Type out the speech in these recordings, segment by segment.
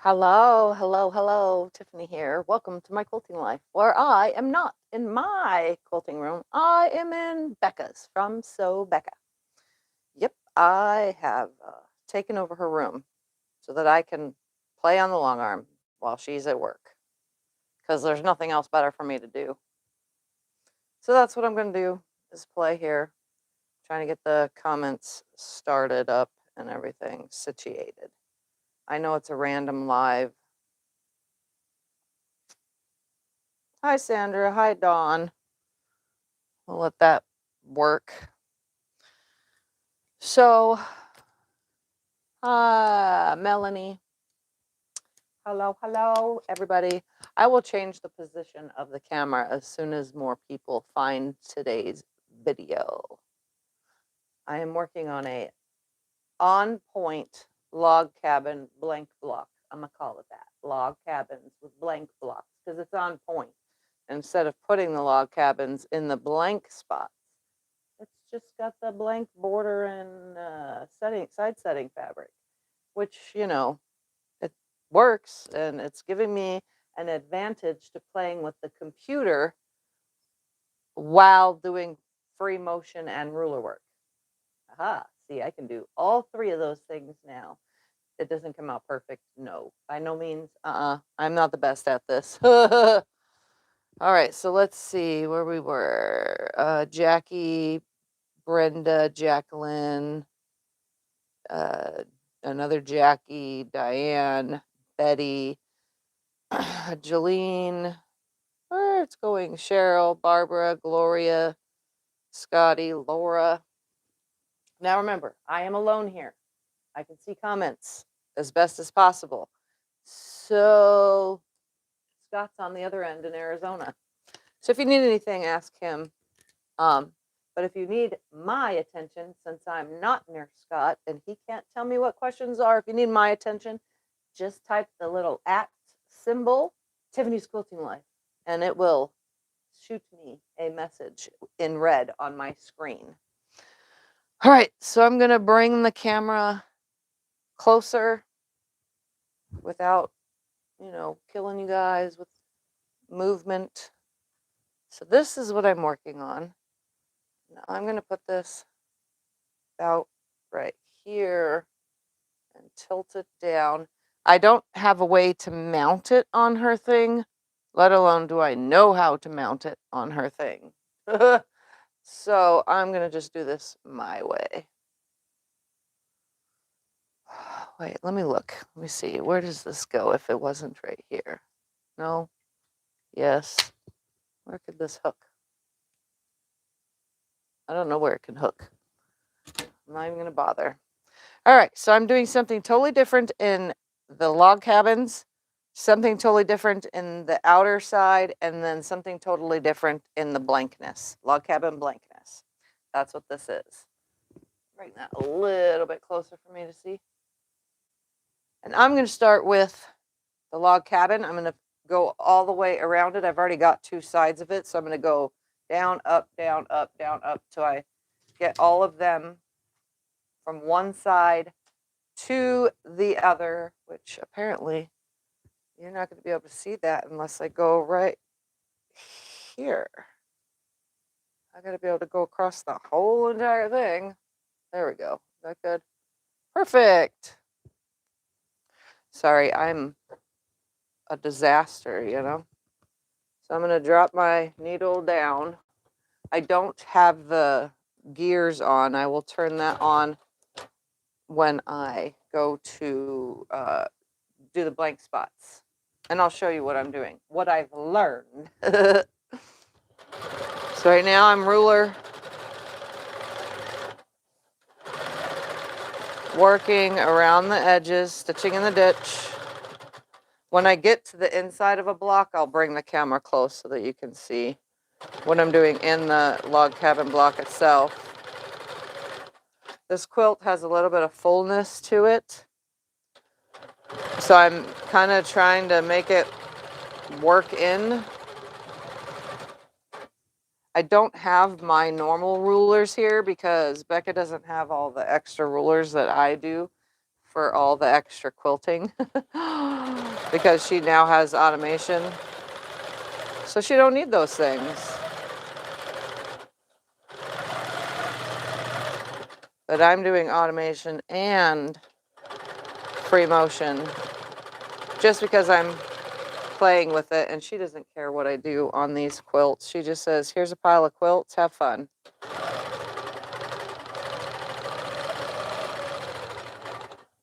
Hello, hello, hello. Tiffany here. Welcome to my quilting life, where I am not in my quilting room. I am in Becca's from Becca. Yep, I have taken over her room so that I can play on the long arm while she's at work because there's nothing else better for me to do. So that's what I'm going to do is play here, trying to get the comments started up and everything situated. I know it's a random live. Hi, Sandra. Hi, Dawn. We'll let that work. So, Melanie. Hello, hello, everybody. I will change the position of the camera as soon as more people find today's video. I am working on a on-point log cabin blank block. I'm going to call it that. Log cabins with blank blocks because it's on point. Instead of putting the log cabins in the blank spots, it's just got the blank border and side setting fabric, which, you know, it works and it's giving me an advantage to playing with the computer while doing free motion and ruler work. Aha, see, I can do all three of those things now. It doesn't come out perfect. No, by no means. I'm not the best at this. All right, so let's see where we were. Jackie, Brenda, Jacqueline, another Jackie, Diane, Betty, Jolene, where it's going, Cheryl, Barbara, Gloria, Scotty, Laura. Now remember, I am alone here. I can see comments as best as possible. So Scott's on the other end in Arizona. So if you need anything, ask him. But if you need my attention, since I'm not near Scott and he can't tell me what questions are, if you need my attention, just type the little @ symbol, Tiffany's Quilting Life, and it will shoot me a message in red on my screen. All right, so I'm going to bring the camera closer without, you know, killing you guys with movement. So this is what I'm working on. Now I'm going to put this about right here and tilt it down. I don't have a way to mount it on her thing, let alone do I know how to mount it on her thing. So I'm going to just do this my way. Wait, let me look. Let me see. Where does this go if it wasn't right here? No? Yes. Where could this hook? I don't know where it can hook. I'm not even going to bother. All right, so I'm doing something totally different in the log cabins, something totally different in the outer side, and then something totally different in the blankness, log cabin blankness. That's what this is. Bring that a little bit closer for me to see. And I'm going to start with the log cabin. I'm going to go all the way around it. I've already got two sides of it, so I'm going to go down, up, down, up, down, up till I get all of them from one side to the other, which apparently you're not going to be able to see that unless I go right here. I got to be able to go across the whole entire thing. There we go. Is that good? Perfect. Sorry, I'm a disaster, you know. So I'm going to drop my needle down. I don't have the gears on. I will turn that on when I go to do the blank spots. And I'll show you what I'm doing, what I've learned. So right now I'm ruler working around the edges, stitching in the ditch. When I get to the inside of a block, I'll bring the camera close so that you can see what I'm doing in the log cabin block itself. This quilt has a little bit of fullness to it, so I'm kind of trying to make it work in. I don't have my normal rulers here because Becca doesn't have all the extra rulers that I do for all the extra quilting because she now has automation. So she don't need those things. But I'm doing automation and free motion just because I'm playing with it, and she doesn't care what I do on these quilts. She just says, here's a pile of quilts, have fun.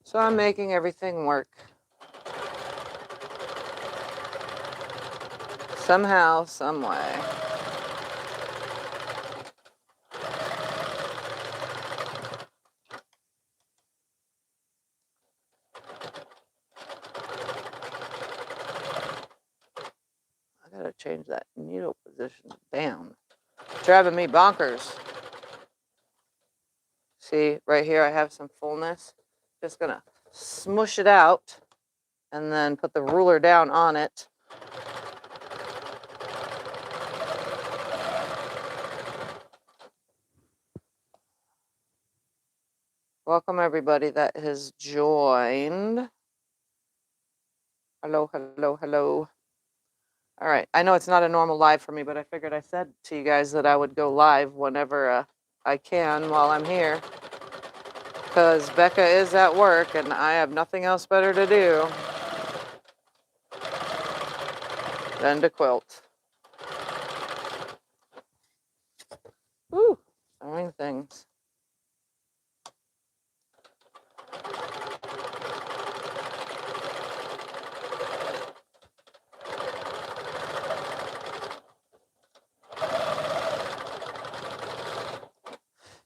So I'm making everything work. Somehow, some way. I gotta change that needle position down. Driving me bonkers. See, right here I have some fullness. Just gonna smush it out and then put the ruler down on it. Welcome everybody that has joined. Hello, hello, hello. All right, I know it's not a normal live for me, but I figured I said to you guys that I would go live whenever I can while I'm here. Because Becca is at work and I have nothing else better to do than to quilt. Woo, sewing things.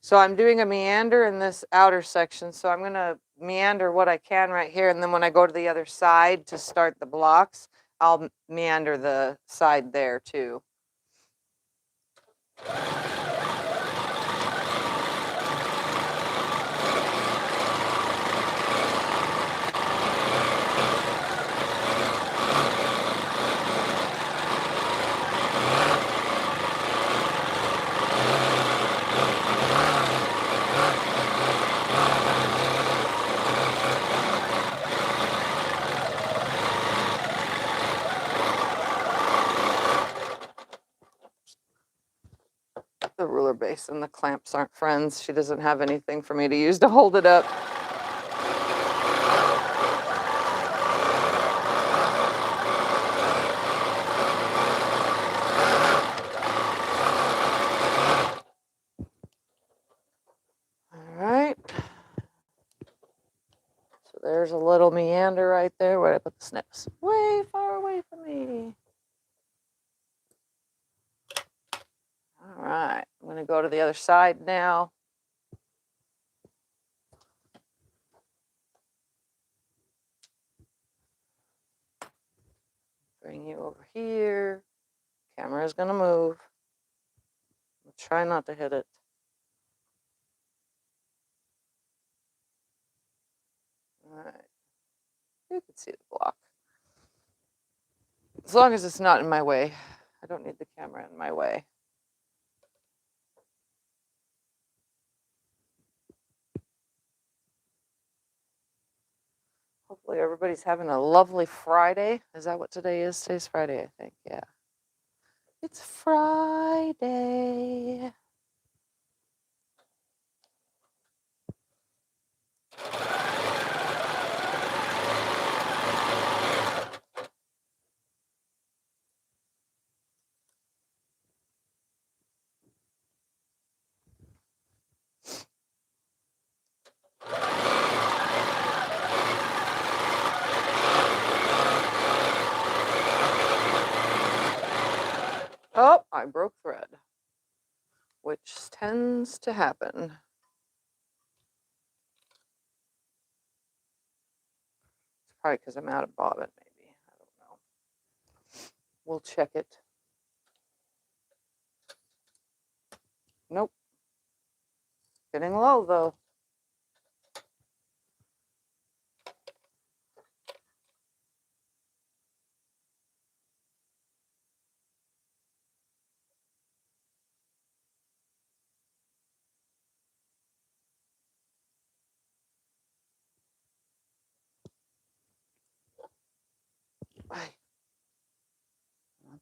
So I'm doing a meander in this outer section. So I'm gonna meander what I can right here. And then when I go to the other side to start the blocks, I'll meander the side there too. The ruler base and the clamps aren't friends. She doesn't have anything for me to use to hold it up. All right. So there's a little meander right there. Where did I put the snips? Way far away from me. All right, I'm gonna go to the other side now. Bring you over here. Camera's gonna move. I'll try not to hit it. All right, you can see the block. As long as it's not in my way. I don't need the camera in my way. Hopefully everybody's having a lovely Friday. Is that what today is? Today's Friday, I think, yeah. It's Friday. Oh, I broke thread, which tends to happen. It's probably because I'm out of bobbin, maybe. I don't know. We'll check it. Nope. Getting low, though.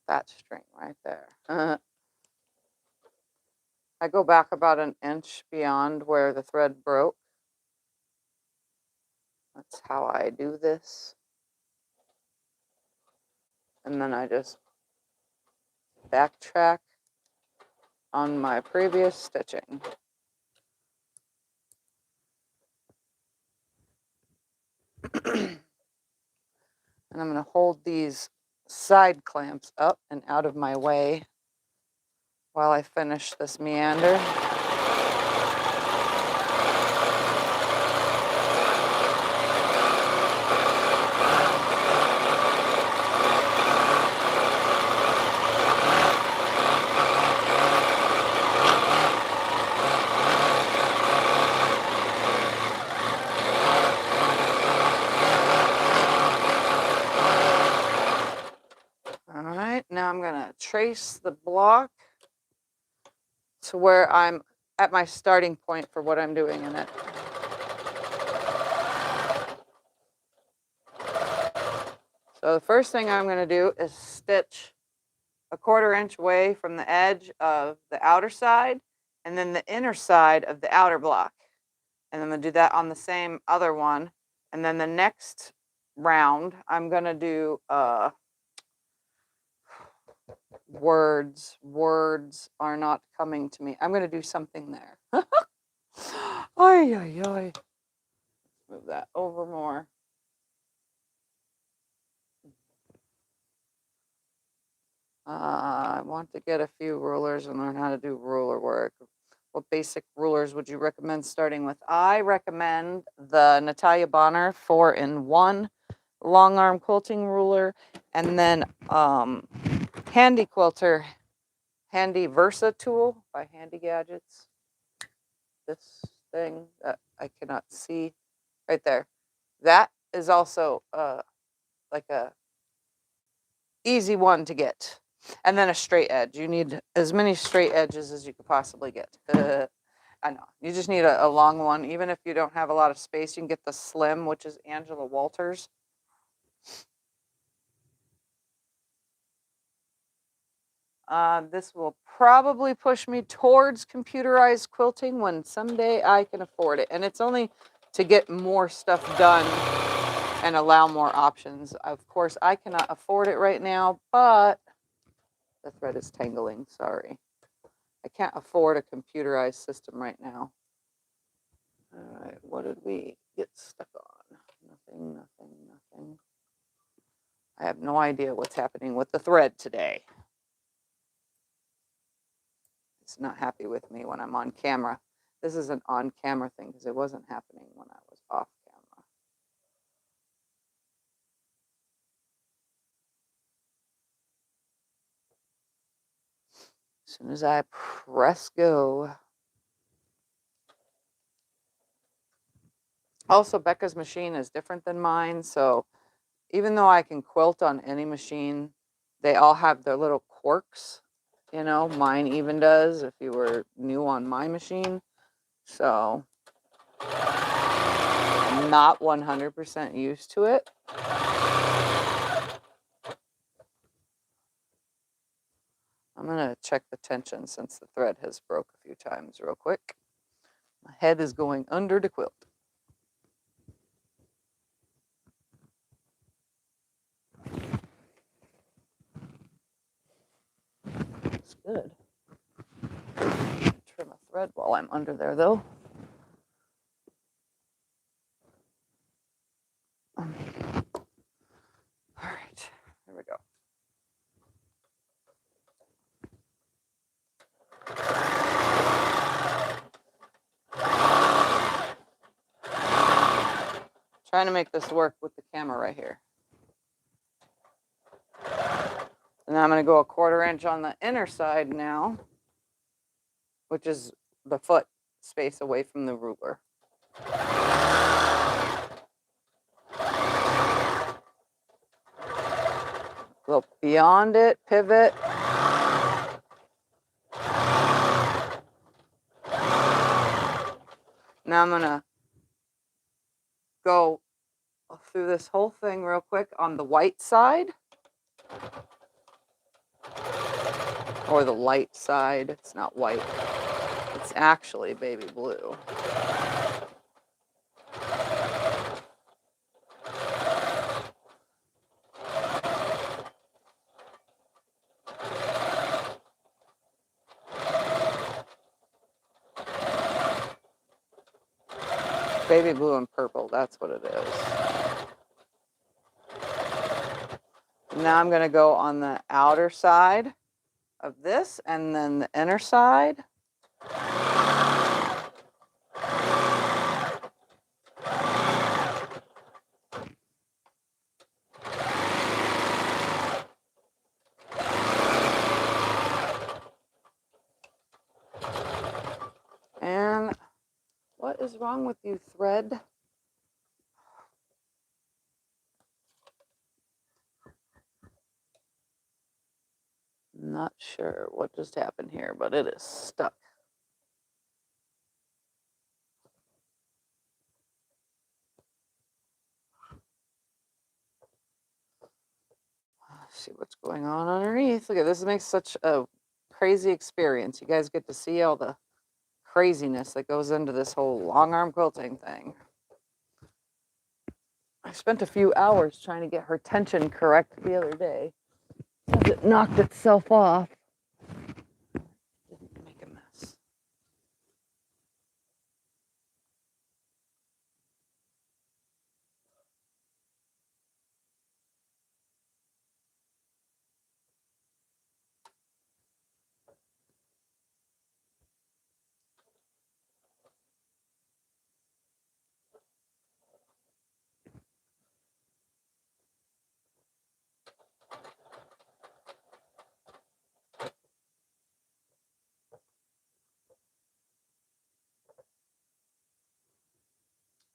that string right there. I go back about an inch beyond where the thread broke. That's how I do this. And then I just backtrack on my previous stitching. And I'm going to hold these side clamps up and out of my way while I finish this meander. All right, now I'm going to trace the block to where I'm at my starting point for what I'm doing in it. So the first thing I'm going to do is stitch a 1/4 inch away from the edge of the outer side and then the inner side of the outer block. And I'm going to do that on the same other one. And then the next round, I'm going to do words are not coming to me. I'm going to do something there. Ay, ay, ay. Move that over more. I want to get a few rulers and learn how to do ruler work. What basic rulers would you recommend starting with? I recommend the Natalia Bonner 4-in-1 long arm quilting ruler, and then Handy Quilter Handy Versa tool by Handy Gadgets. This thing that I cannot see right there. That is also like a easy one to get. And then a straight edge. You need as many straight edges as you could possibly get. I know. You just need a long one. Even if you don't have a lot of space, you can get the slim, which is Angela Walters. This will probably push me towards computerized quilting when someday I can afford it. And it's only to get more stuff done and allow more options. Of course, I cannot afford it right now, but the thread is tangling. Sorry. I can't afford a computerized system right now. All right, what did we get stuck on? Nothing, nothing, nothing. I have no idea what's happening with the thread today. It's not happy with me when I'm on camera. This is an on-camera thing because it wasn't happening when I was off camera. As soon as I press go. Also, Becca's machine is different than mine, so even though I can quilt on any machine, they all have their little quirks. You know, mine even does if you were new on my machine. So I'm not 100% used to it. I'm going to check the tension since the thread has broke a few times real quick. My head is going under the quilt. It's good. Trim a thread while I'm under there, though. All right, here we go. Trying to make this work with the camera right here. And then I'm going to go a 1/4 inch on the inner side now, which is the foot space away from the ruler. Go beyond it, pivot. Now I'm going to go through this whole thing real quick on the white side. or the light side. It's not white. It's actually baby blue. Baby blue and purple, that's what it is. Now I'm going to go on the outer side of this and then the inner side. And what is wrong with you, thread? Not sure what just happened here, but it is stuck. Let's see what's going on underneath. Look at this. It makes such a crazy experience. You guys get to see all the craziness that goes into this whole long arm quilting thing. I spent a few hours trying to get her tension correct the other day. It knocked itself off. Didn't make a mess.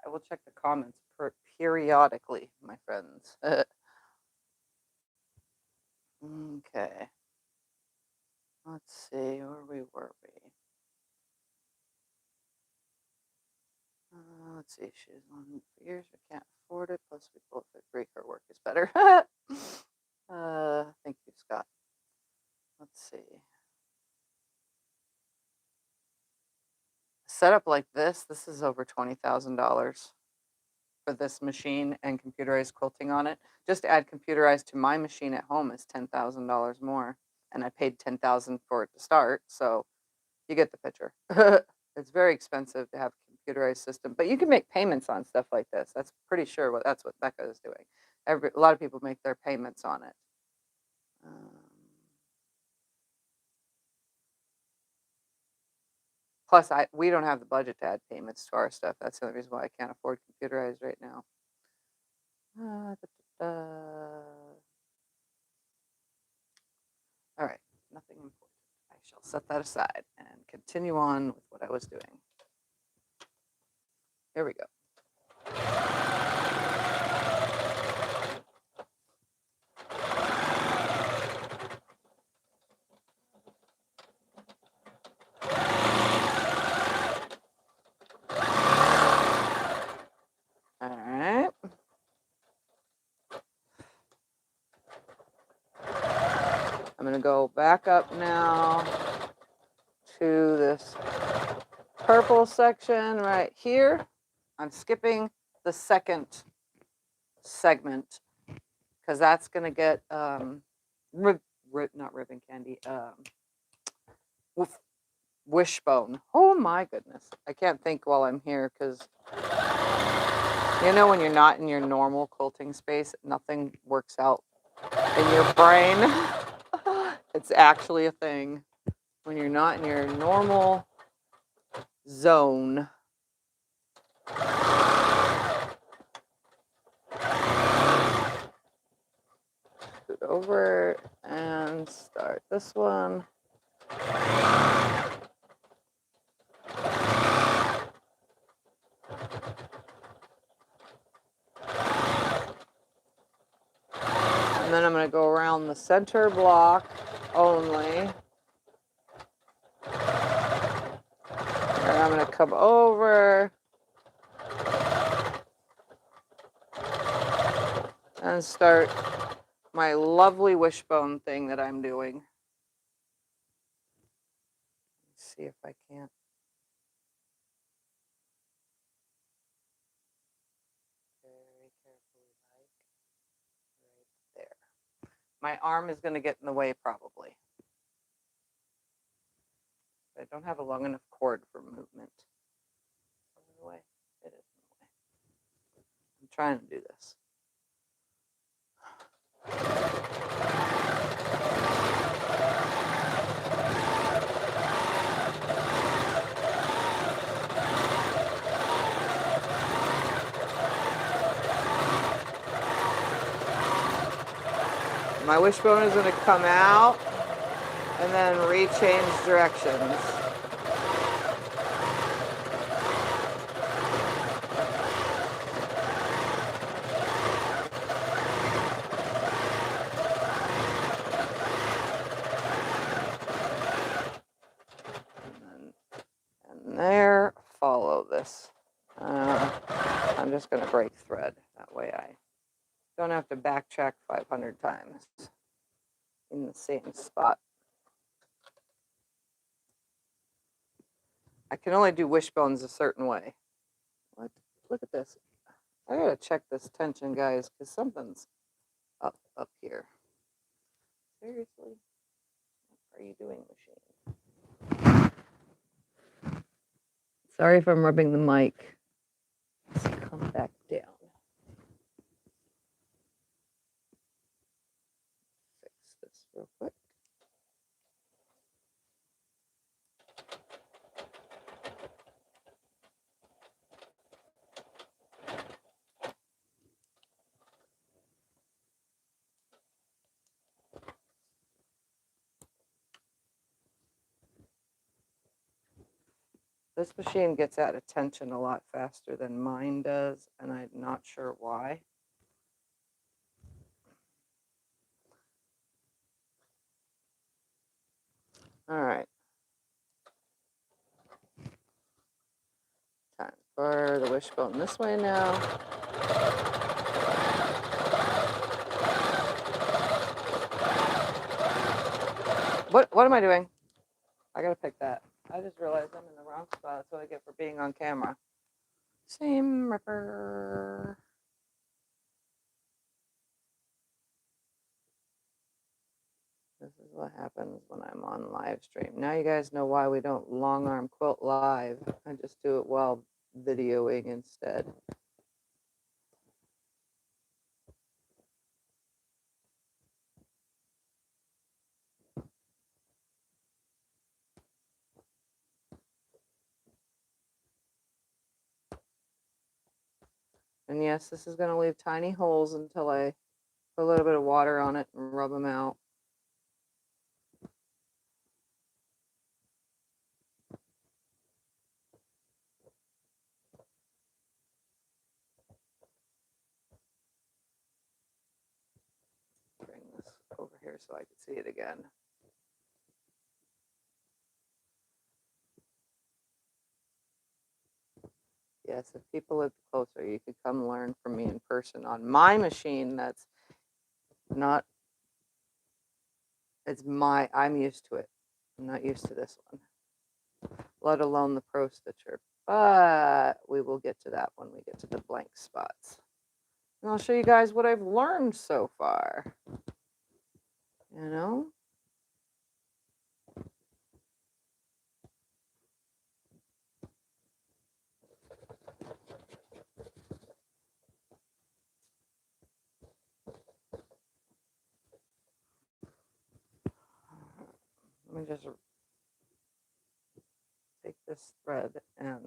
I will check the comments periodically, my friends. Okay. Let's see, where were we? Let's see, she's on for years, we can't afford it, plus we both agree her work is better. Thank you, Scott. Let's see. Setup like this is over $20,000 for this machine and computerized quilting on it. Just to add computerized to my machine at home is $10,000 more, and I paid $10,000 for it to start, so you get the picture. It's very expensive to have a computerized system, but you can make payments on stuff like this. That's pretty sure that's what Becca is doing. A lot of people make their payments on it. Plus, we don't have the budget to add payments to our stuff. That's the only reason why I can't afford computerized right now. All right, nothing important. I shall set that aside and continue on with what I was doing. Here we go. All right. I'm going to go back up now to this purple section right here. I'm skipping the second segment because that's going to get not ribbon candy, wishbone. Oh my goodness. I can't think while I'm here because you know when you're not in your normal quilting space, nothing works out in your brain. It's actually a thing. When you're not in your normal zone. Scoot over and start this one. And then I'm going to go around the center block only. And I'm going to come over and start my lovely wishbone thing that I'm doing. see if I can't. Very carefully, like right there. My arm is going to get in the way probably. I don't have a long enough cord for movement. Is it in the way? It is in the way. I'm trying to do this. My wishbone is going to come out and then rechange directions. And there, follow this. I'm just going to break thread. That way I don't have to backtrack 500 times in the same spot. I can only do wishbones a certain way. What? Look at this. I gotta check this tension, guys, because something's up here. Seriously? What are you doing, machine? Sorry if I'm rubbing the mic. Let's come back down. Fix this real quick. This machine gets out of tension a lot faster than mine does, and I'm not sure why. All right. Time for the wishbone this way now. What am I doing? I gotta pick that. I just realized I'm in the wrong spot. That's what I get for being on camera. Same ripper. This is what happens when I'm on live stream. Now you guys know why we don't long arm quilt live. I just do it while videoing instead. And yes, this is going to leave tiny holes until I put a little bit of water on it and rub them out. Bring this over here so I can see it again. Yes, if people lived closer, you could come learn from me in person on my machine. That's not, I'm used to it. I'm not used to this one, let alone the Pro Stitcher. But we will get to that when we get to the blank spots. And I'll show you guys what I've learned so far. You know? Let me just take this thread and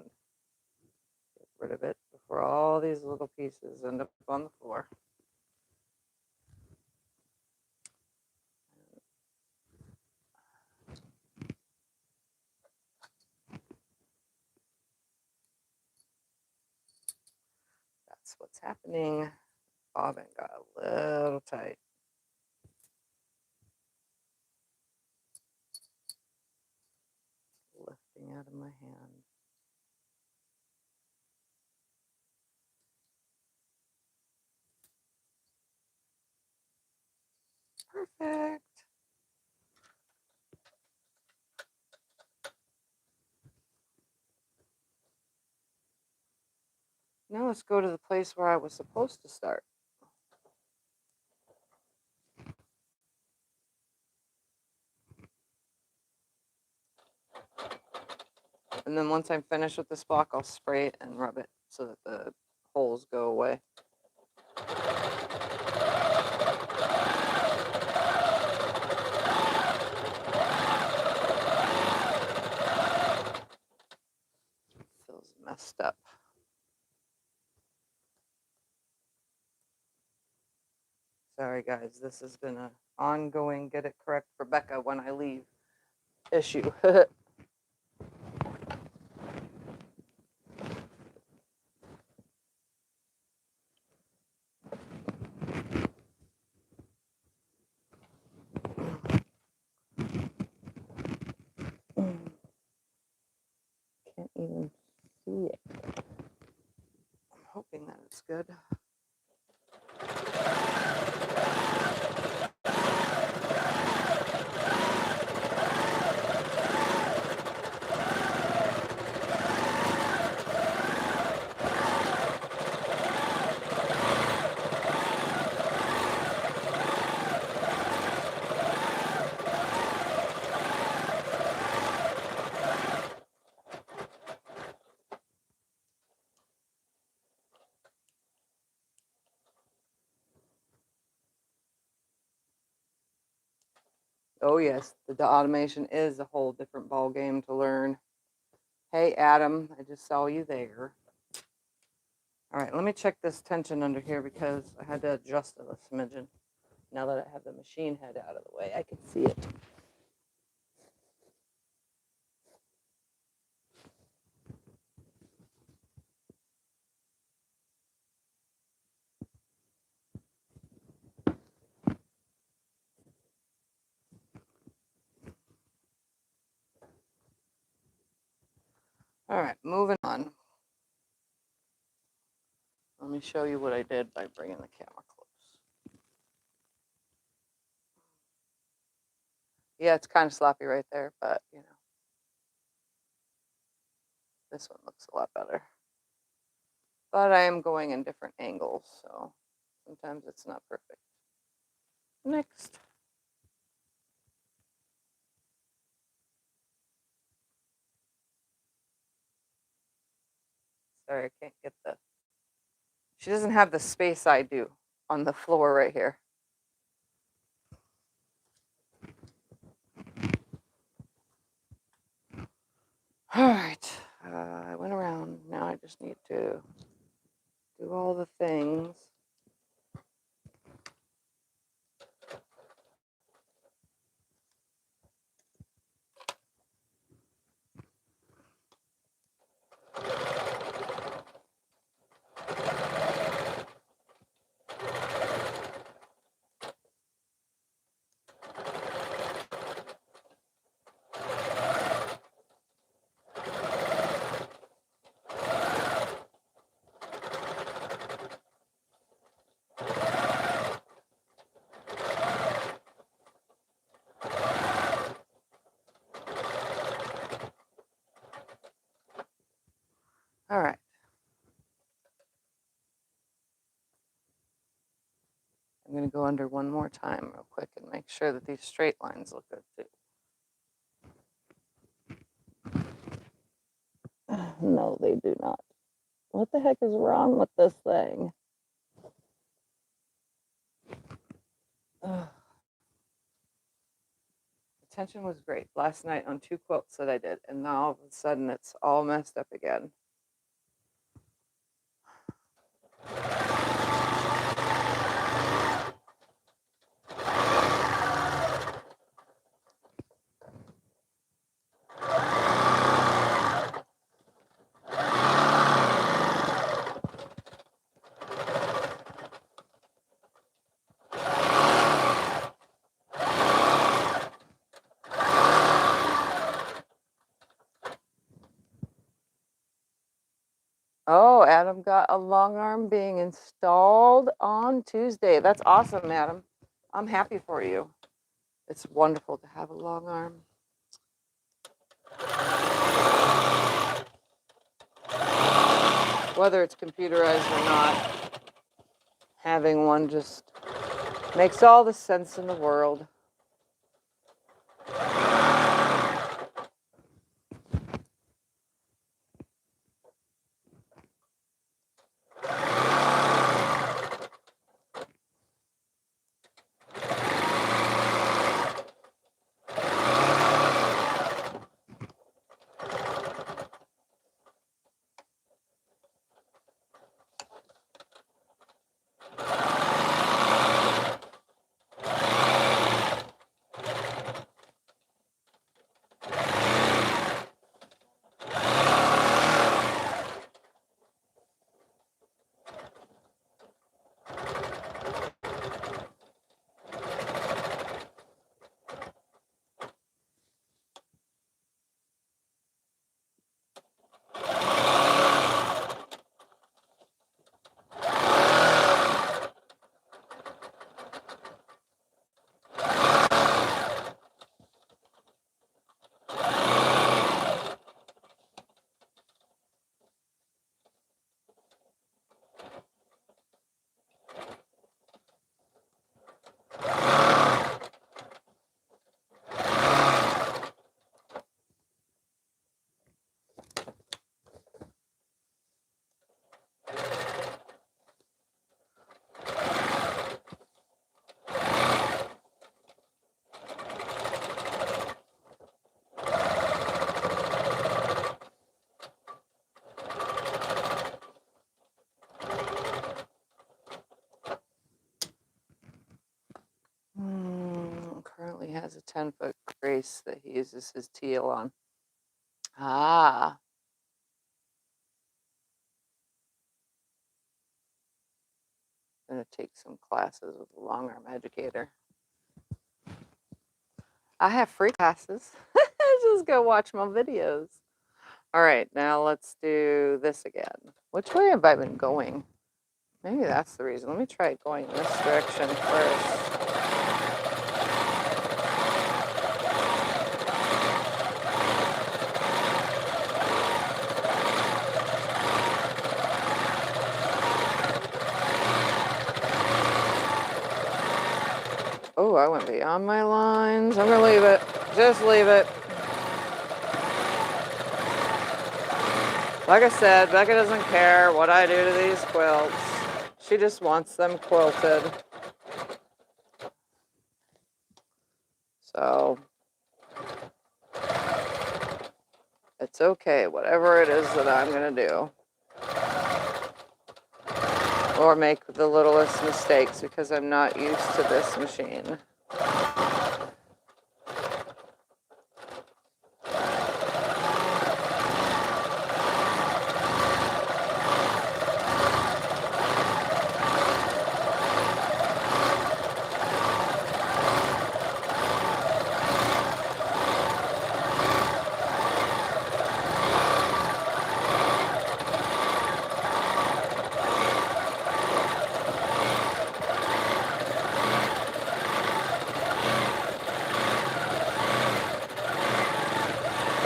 get rid of it before all these little pieces end up on the floor. That's what's happening. Bobbin got a little tight. Lifting out of my hand. Perfect. Now let's go to the place where I was supposed to start. And then once I'm finished with this block, I'll spray it and rub it so that the holes go away. Feels messed up. Sorry guys, this has been an ongoing get it correct for Becca when I leave issue. Can't even see it. I'm hoping that it's good. Oh yes, the automation is a whole different ball game to learn. Hey Adam, I just saw you there. All right, let me check this tension under here because I had to adjust it a smidgen. Now that I have the machine head out of the way, I can see it. All right, moving on. Let me show you what I did by bringing the camera close. Yeah, it's kind of sloppy right there, but you know, this one looks a lot better. But I am going in different angles, so sometimes it's not perfect. Next. Sorry, I can't get the, she doesn't have the space I do on the floor right here. All right, I went around. Now I just need to do all the things. All right. I'm going to go under one more time real quick and make sure that these straight lines look good too. No, they do not. What the heck is wrong with this thing? Ugh. The tension was great last night on 2 quilts that I did, and now all of a sudden it's all messed up again. Oh, Adam got a long arm being installed on Tuesday. That's awesome, Adam. I'm happy for you. It's wonderful to have a long arm. whether it's computerized or not, having one just makes all the sense in the world. Currently has a 10-foot brace that he uses his teal on. Ah. I'm going to take some classes with a Longarm educator. I have free classes. Just go watch my videos. All right, now let's do this again. Which way have I been going? Maybe that's the reason. Let me try going this direction first. Oh, I went beyond my lines. I'm going to leave it. Just leave it. Like I said, Becca doesn't care what I do to these quilts. She just wants them quilted. So it's okay, whatever it is that I'm going to do. Or make the littlest mistakes because I'm not used to this machine.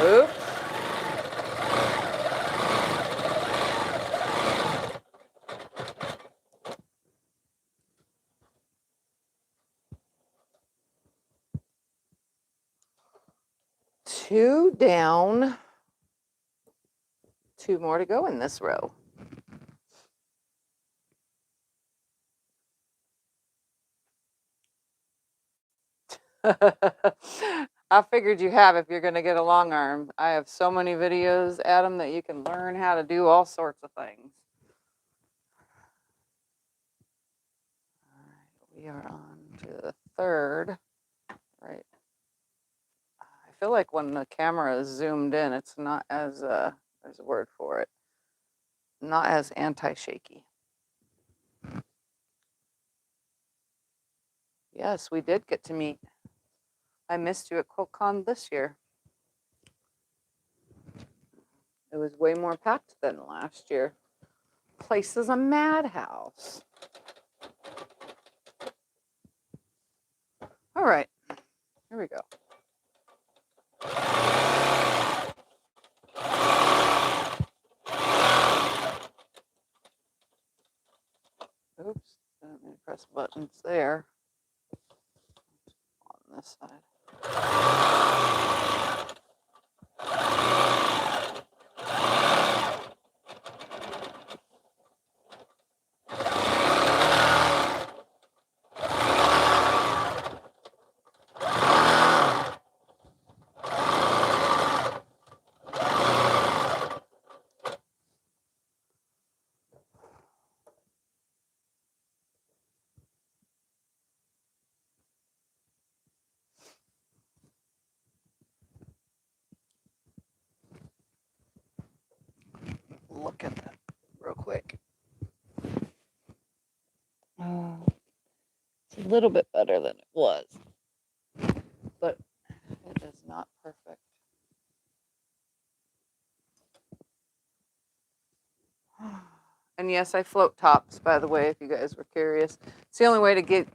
Oops. Two down. Two more to go in this row. I figured you have if you're going to get a long arm. I have so many videos, Adam, that you can learn how to do all sorts of things. All right, we are on to the third. Right. I feel like when the camera is zoomed in, it's not as, there's a word for it, not as anti-shaky. Yes, we did get to meet. I missed you at QuiltCon this year. It was way more packed than last year. Place is a madhouse. All right, here we go. press buttons there on this side. Look at that real quick. It's a little bit better than it was, but it is not perfect. And yes, I float tops, by the way, if you guys were curious. It's the only way to get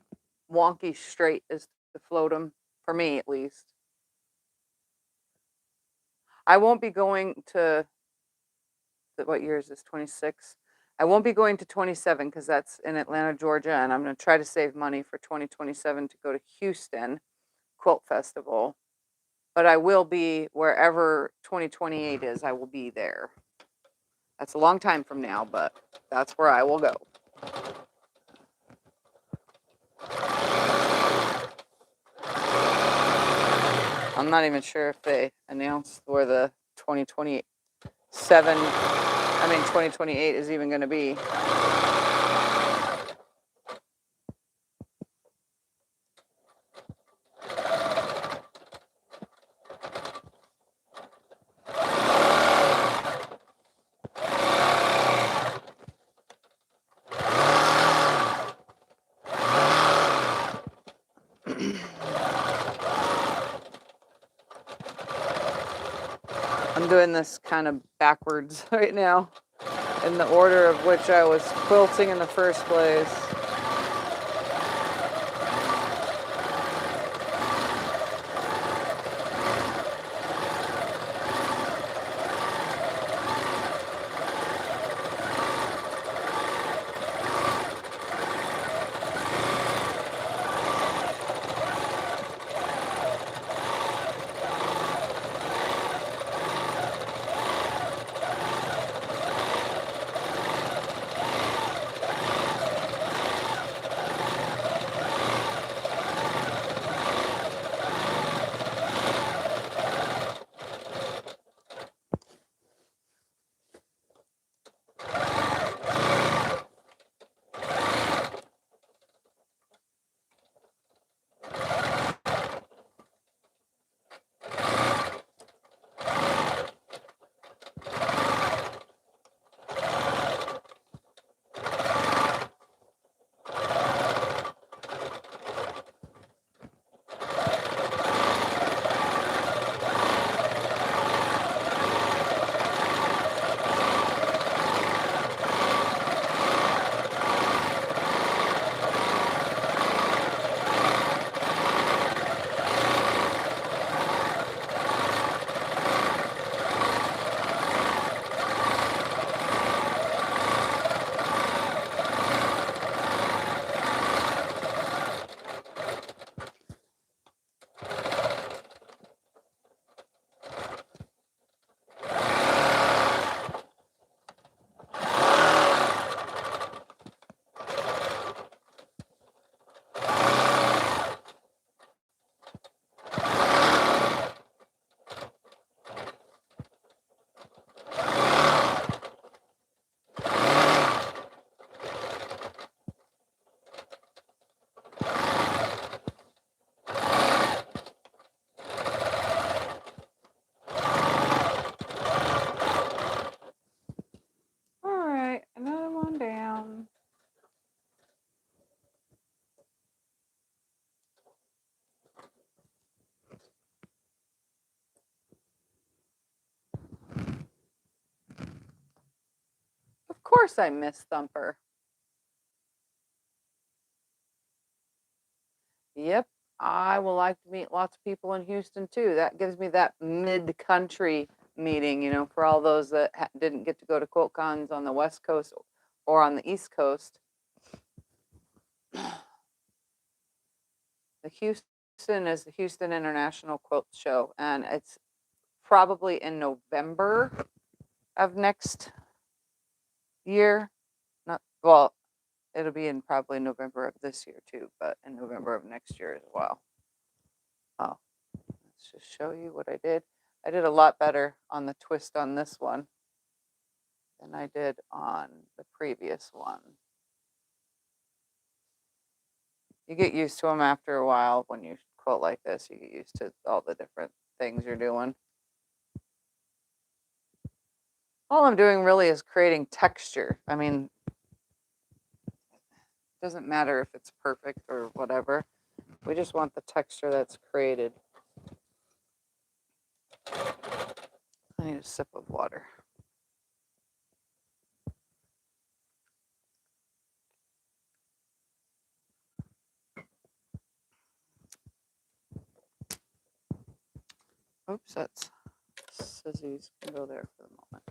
wonky straight is to float them, for me at least. I won't be going to, what year is this, 26? I won't be going to 27 because that's in Atlanta, Georgia, and I'm going to try to save money for 2027 to go to Houston Quilt Festival. But I will be wherever 2028 is, I will be there. That's a long time from now, but that's where I will go. I'm not even sure if they announced where the 2028 is even going to be. I'm doing this kind of backwards right now in the order of which I was quilting in the first place. Of course I miss Thumper. Yep, I will like to meet lots of people in Houston too. That gives me that mid-country meeting, you know, for all those that didn't get to go to QuiltCons on the West Coast or on the East Coast. The Houston is the Houston International Quilt Show, and it's probably in November of next year. Not well, it'll be in probably November of this year too, but in November of next year as well. Oh, let's just show you what I did. I did a lot better on the twist on this one than I did on the previous one. You get used to them after a while when you quilt like this. You get used to all the different things you're doing. All I'm doing really is creating texture. I mean, it doesn't matter if it's perfect or whatever. We just want the texture that's created. I need a sip of water. Oops, that's scissors. Can go there for the moment.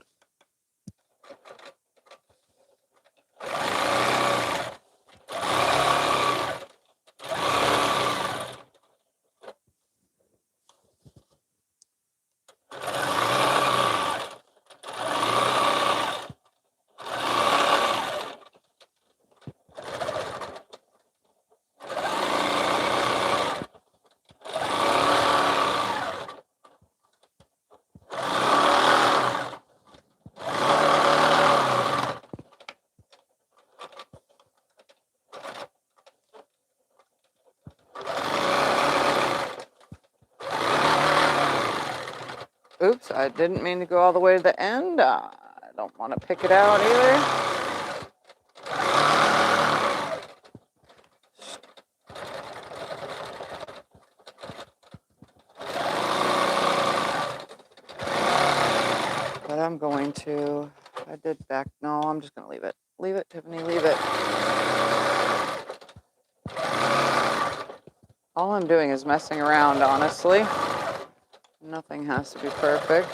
Oops, I didn't mean to go all the way to the end. I don't want to pick it out either. But I'm going to, I did back, no, I'm just going to leave it. Leave it, Tiffany, leave it. All I'm doing is messing around, honestly. Nothing has to be perfect.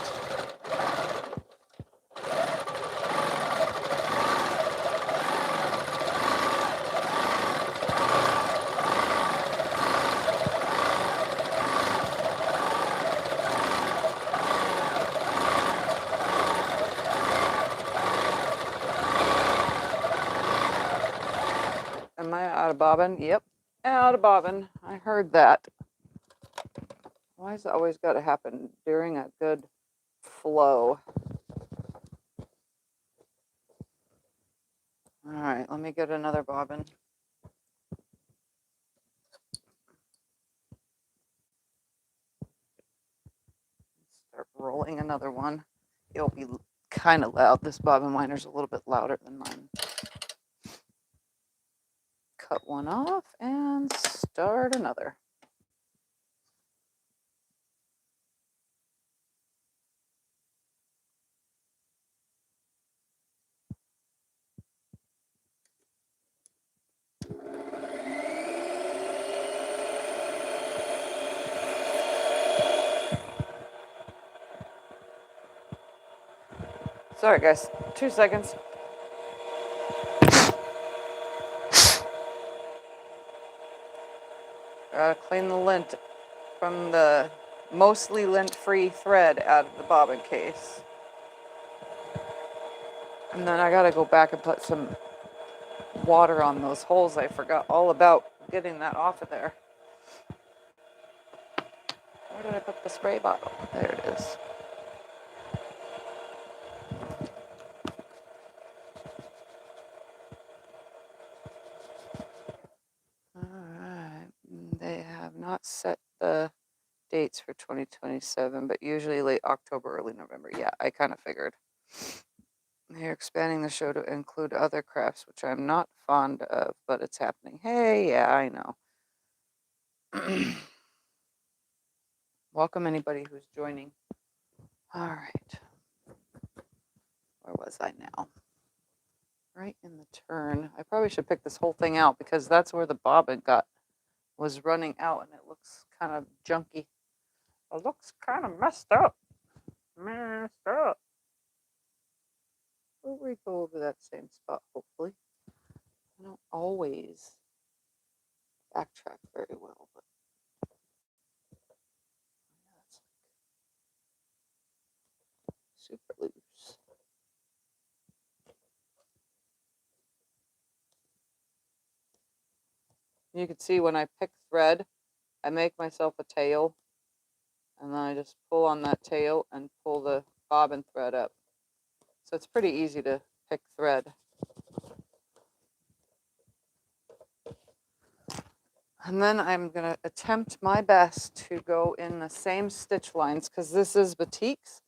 Am I out of bobbin? Yep, out of bobbin. I heard that. Why has it always got to happen during a good flow? All right, let me get another bobbin. Start rolling another one. It'll be kind of loud. This bobbin winder's a little bit louder than mine. Cut one off and start another. Sorry guys, 2 seconds. Gotta clean the lint from the mostly lint-free thread out of the bobbin case. And then I gotta go back and put some water on those holes. I forgot all about getting that off of there. Where did I put the spray bottle? There it is. Alright, they have not set the dates for 2027, but usually late October, early November. Yeah, I kind of figured. They're expanding the show to include other crafts, which I'm not fond of, but it's happening. Hey, yeah, I know. Welcome anybody who's joining. All right. Where was I now? Right in the turn. I probably should pick this whole thing out because that's where the bobbin was running out and it looks kind of junky. It looks kind of messed up. We'll go over that same spot, hopefully. I don't always backtrack very well, but that's super loose. You can see when I pick thread, I make myself a tail, and then I just pull on that tail and pull the bobbin thread up. So it's pretty easy to pick thread. And then I'm going to attempt my best to go in the same stitch lines, because this is batiks,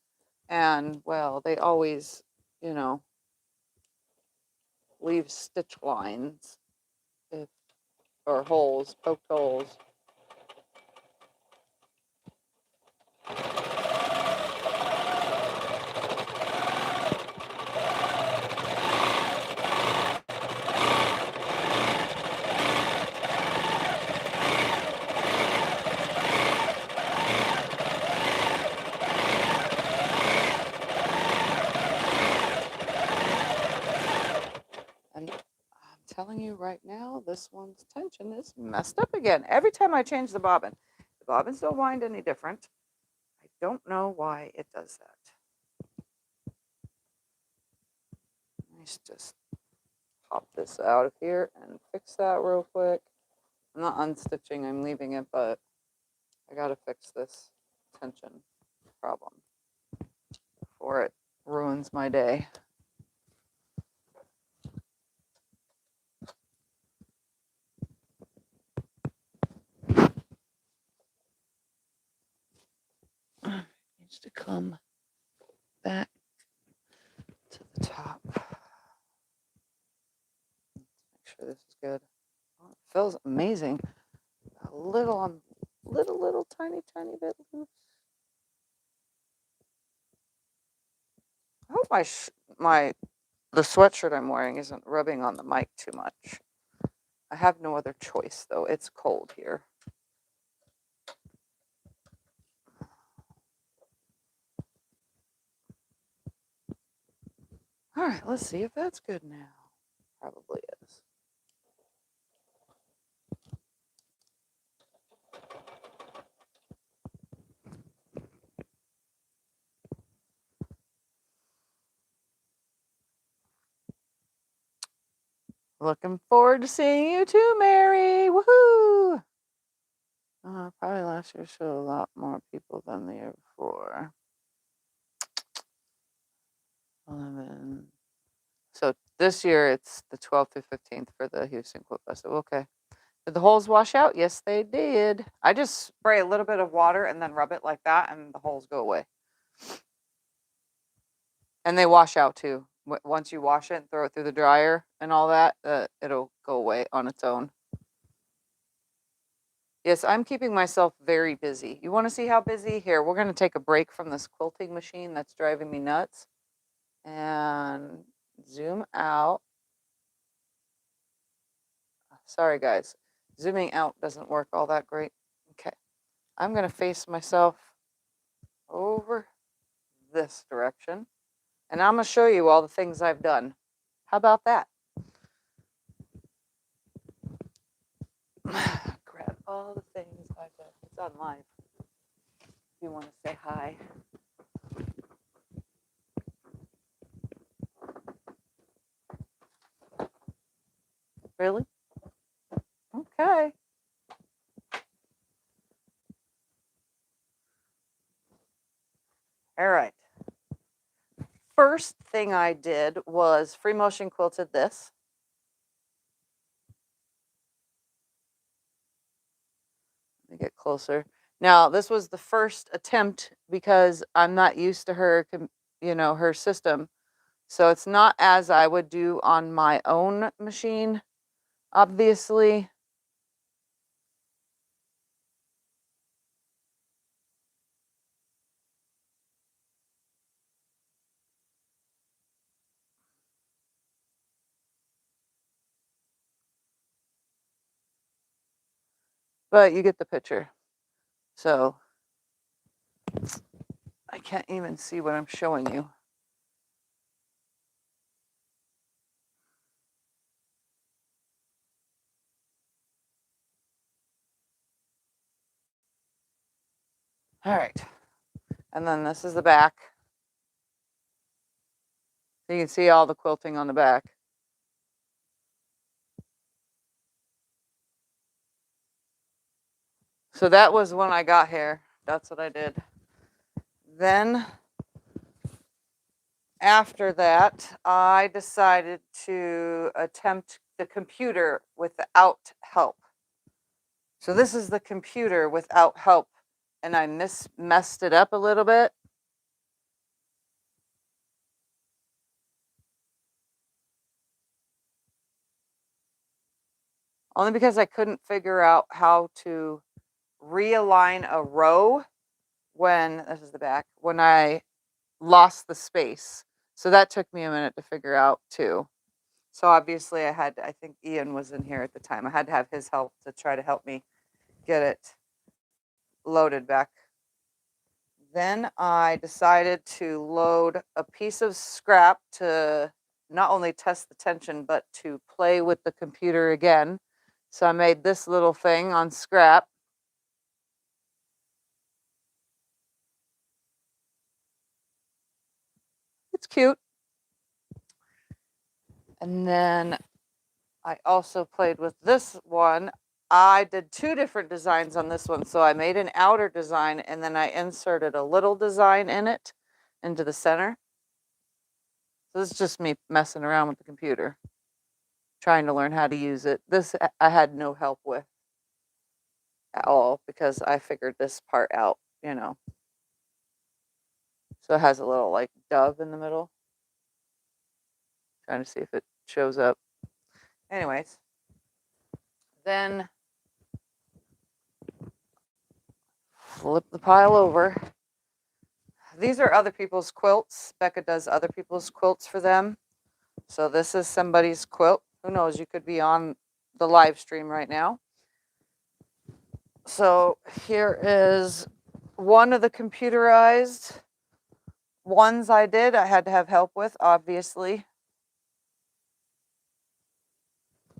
and well, they always, you know, leave stitch lines if, or holes, poked holes. And I'm telling you right now, this one's tension is messed up again. Every time I change the bobbins don't wind any different. I don't know why it does that. Let's just pop this out of here and fix that real quick. I'm not unstitching, I'm leaving it, but I gotta fix this tension problem before it ruins my day. Needs to come back to the top. Make sure this is good. Oh, it feels amazing. A little, little tiny bit loose. I hope the sweatshirt I'm wearing isn't rubbing on the mic too much. I have no other choice though. It's cold here. All right, let's see if that's good now. Probably is. Looking forward to seeing you too, Mary. Woohoo! Probably last year showed a lot more people than the year before. 11. So this year it's the 12th through 15th for the Houston Quilt Festival. Okay. Did the holes wash out? Yes, they did. I just spray a little bit of water and then rub it like that, and the holes go away. And they wash out too. Once you wash it and throw it through the dryer and all that, it'll go away on its own. Yes, I'm keeping myself very busy. You want to see how busy? Here, we're going to take a break from this quilting machine that's driving me nuts. And zoom out. Sorry, guys. Zooming out doesn't work all that great. Okay. I'm going to face myself over this direction. And I'm going to show you all the things I've done. How about that? Grab all the things I've done. It's on live. If you want to say hi. Really? Okay. All right. First thing I did was free motion quilted this. Let me get closer. Now, this was the first attempt because I'm not used to her, her system. So it's not as I would do on my own machine, obviously. But you get the picture. So I can't even see what I'm showing you. All right. And then this is the back. So you can see all the quilting on the back. So that was when I got here. That's what I did. Then after that, I decided to attempt the computer without help. So this is the computer without help, and I messed it up a little bit. Only because I couldn't figure out how to realign a row when, this is the back, when I lost the space. So that took me a minute to figure out too. So obviously I think Ian was in here at the time. I had to have his help to try to help me get it loaded back. Then I decided to load a piece of scrap to not only test the tension, but to play with the computer again. So I made this little thing on scrap. It's cute. And then I also played with this one. I did 2 different designs on this one. So I made an outer design and then I inserted a little design in it into the center. So this is just me messing around with the computer, trying to learn how to use it. This I had no help with at all because I figured this part out, you know. So it has a little like dove in the middle. Trying to see if it shows up. Anyways, then flip the pile over. These are other people's quilts. Becca does other people's quilts for them. So this is somebody's quilt. Who knows? You could be on the live stream right now. So here is one of the computerized ones I did. I had to have help with, obviously.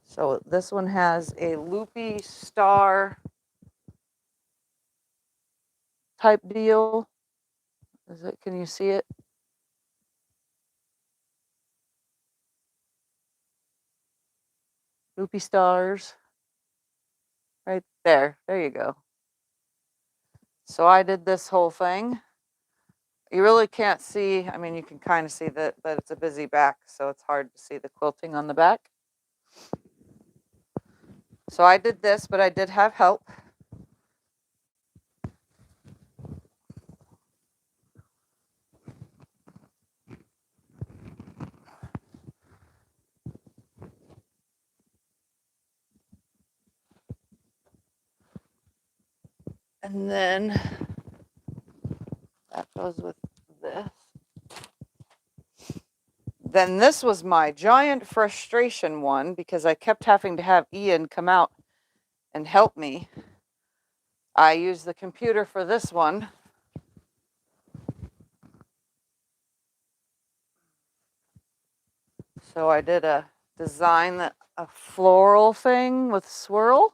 So this one has a loopy star type deal. Can you see it? Loopy stars. Right there. There you go. So I did this whole thing. You really can't see, I mean, you can kind of see that, but it's a busy back, so it's hard to see the quilting on the back. So I did this, but I did have help. And then that goes with this. Then this was my giant frustration one because I kept having to have Ian come out and help me. I used the computer for this one. So I did a design, a floral thing with swirl.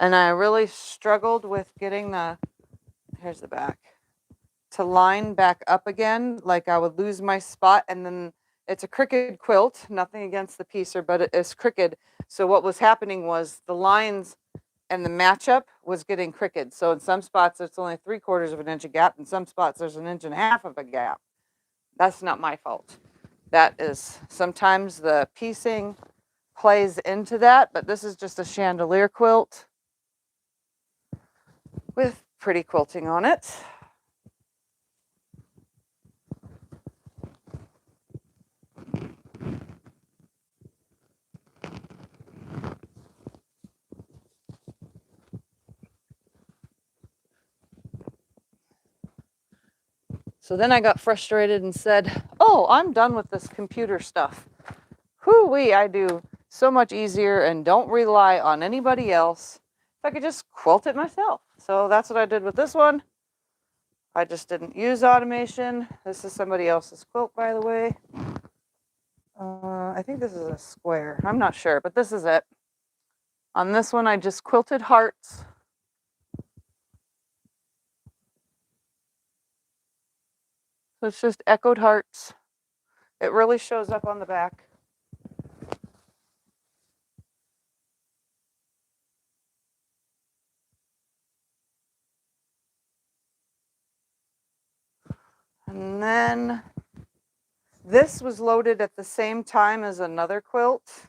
And I really struggled with getting here's the back, to line back up again. Like I would lose my spot, and then it's a crooked quilt, nothing against the piecer, but it is crooked. So what was happening was the lines and the matchup was getting crooked. So in some spots, it's only 3/4 of an inch of gap. In some spots, there's 1.5 inches of a gap. That's not my fault. That is, sometimes the piecing plays into that, but this is just a chandelier quilt with pretty quilting on it. So then I got frustrated and said, oh, I'm done with this computer stuff. Whoo-wee, I do so much easier and don't rely on anybody else. If I could just quilt it myself. So that's what I did with this one. I just didn't use automation. This is somebody else's quilt, by the way. I think this is a square. I'm not sure, but this is it. On this one, I just quilted hearts. So it's just echoed hearts. It really shows up on the back. And then this was loaded at the same time as another quilt.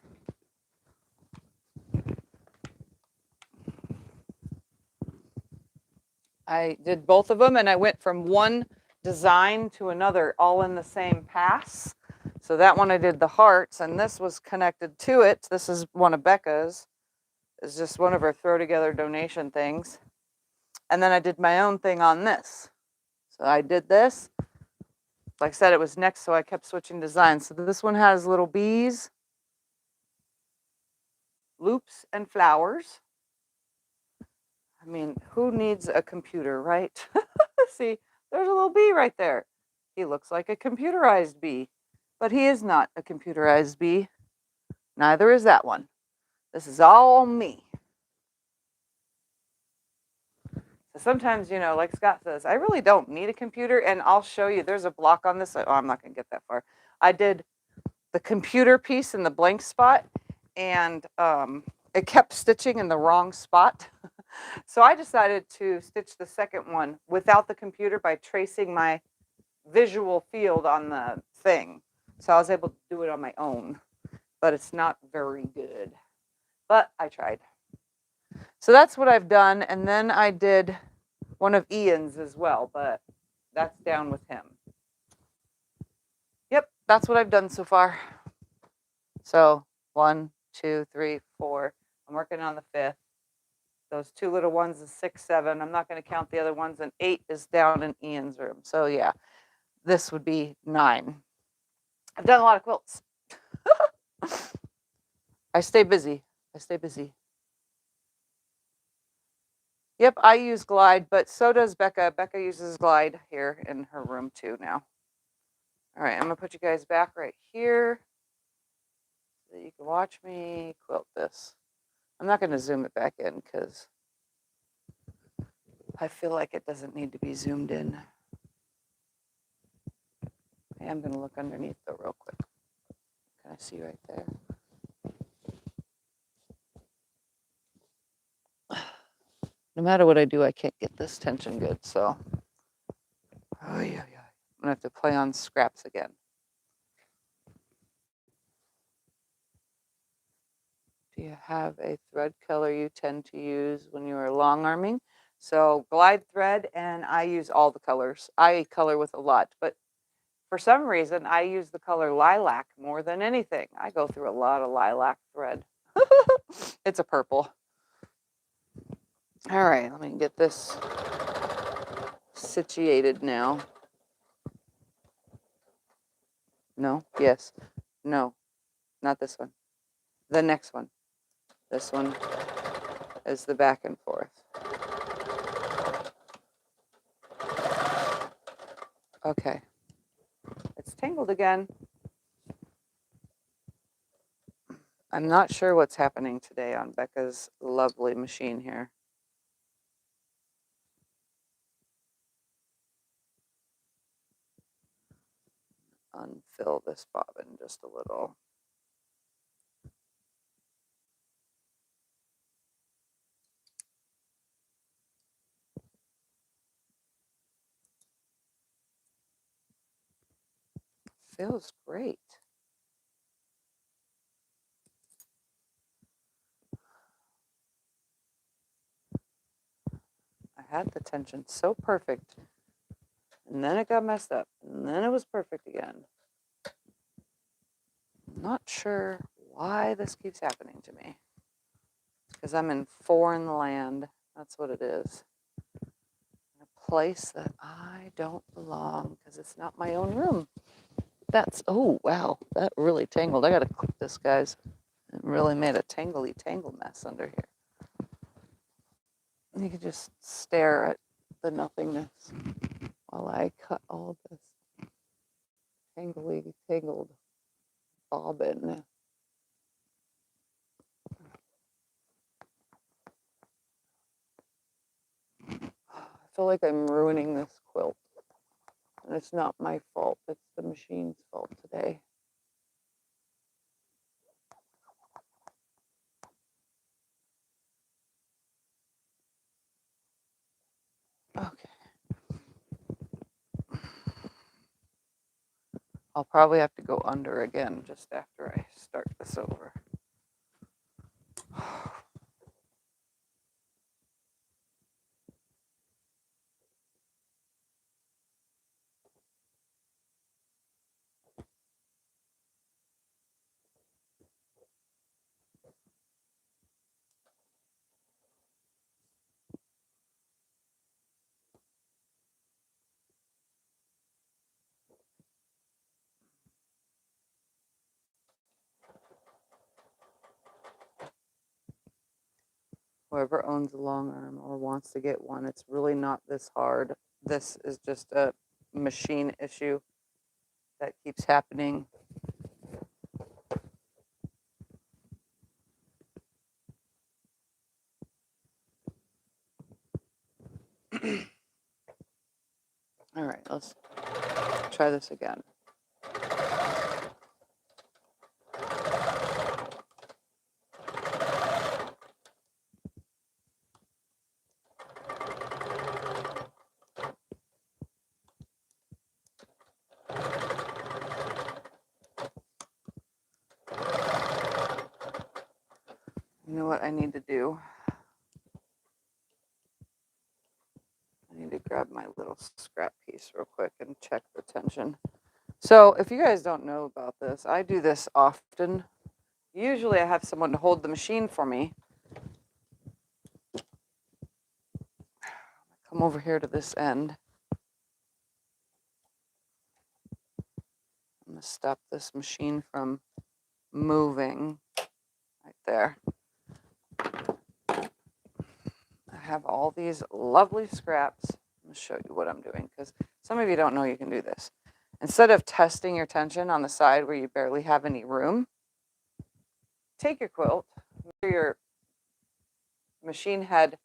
I did both of them, and I went from one design to another all in the same pass. So that one I did the hearts, and this was connected to it. This is one of Becca's. It's just one of her throw together donation things. And then I did my own thing on this. So I did this. Like I said, it was next, so I kept switching designs. So this one has little bees, loops, and flowers. I mean, who needs a computer, right? See, there's a little bee right there. He looks like a computerized bee, but he is not a computerized bee. Neither is that one. This is all me. So sometimes, you know, like Scott says, I really don't need a computer, and I'll show you. There's a block on this. Oh, I'm not going to get that far. I did the computer piece in the blank spot, and it kept stitching in the wrong spot. So I decided to stitch the second one without the computer by tracing my visual field on the thing. So I was able to do it on my own, but it's not very good. But I tried. So that's what I've done. And then I did one of Ian's as well, but that's down with him. Yep, that's what I've done so far. So 1, 2, 3, 4. I'm working on the 5th. Those two little ones is 6, 7. I'm not going to count the other ones, and 8 is down in Ian's room. So yeah, this would be 9. I've done a lot of quilts. I stay busy. Yep, I use Glide, but so does Becca. Becca uses Glide here in her room too now. All right, I'm going to put you guys back right here so that you can watch me quilt this. I'm not going to zoom it back in because I feel like it doesn't need to be zoomed in. I am going to look underneath though real quick. Can I see right there? No matter what I do, I can't get this tension good, so. Oh, yeah. I'm going to have to play on scraps again. Do you have a thread color you tend to use when you are long arming? So Glide thread, and I use all the colors. I color with a lot, but for some reason, I use the color lilac more than anything. I go through a lot of lilac thread. It's a purple. All right, let me get this situated now. No, yes, no, not this one. The next one. This one is the back and forth. Okay, it's tangled again. I'm not sure what's happening today on Becca's lovely machine here. Unfill this bobbin just a little. Feels great. I had the tension so perfect, and then it got messed up, and then it was perfect again. I'm not sure why this keeps happening to me. Because I'm in foreign land. That's what it is. In a place that I don't belong because it's not my own room. That's, oh, wow, that really tangled. I got to clip this, guys. It really made a tangly tangle mess under here. You can just stare at the nothingness while I cut all this tangly tangled. bobbin. I feel like I'm ruining this quilt. And it's not my fault. It's the machine's fault today. Okay. I'll probably have to go under again just after I start this over. Whoever owns a Longarm or wants to get one, it's really not this hard. This is just a machine issue that keeps happening. All right, let's try this again. You know what I need to do? I need to grab my little scrap piece real quick and check the tension. So if you guys don't know about this, I do this often. Usually I have someone to hold the machine for me. Come over here to this end. I'm going to stop this machine from moving right there. I have all these lovely scraps. I'm going to show you what I'm doing because some of you don't know you can do this. Instead of testing your tension on the side where you barely have any room, take your quilt, make sure your machine head,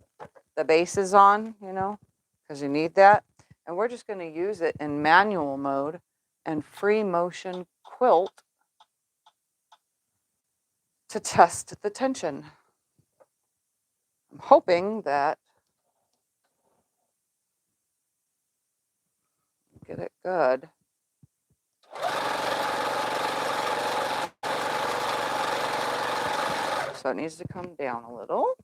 the base is on, you know, because you need that. And we're just going to use it in manual mode and free motion quilt to test the tension. I'm hoping that get it good. So it needs to come down a little.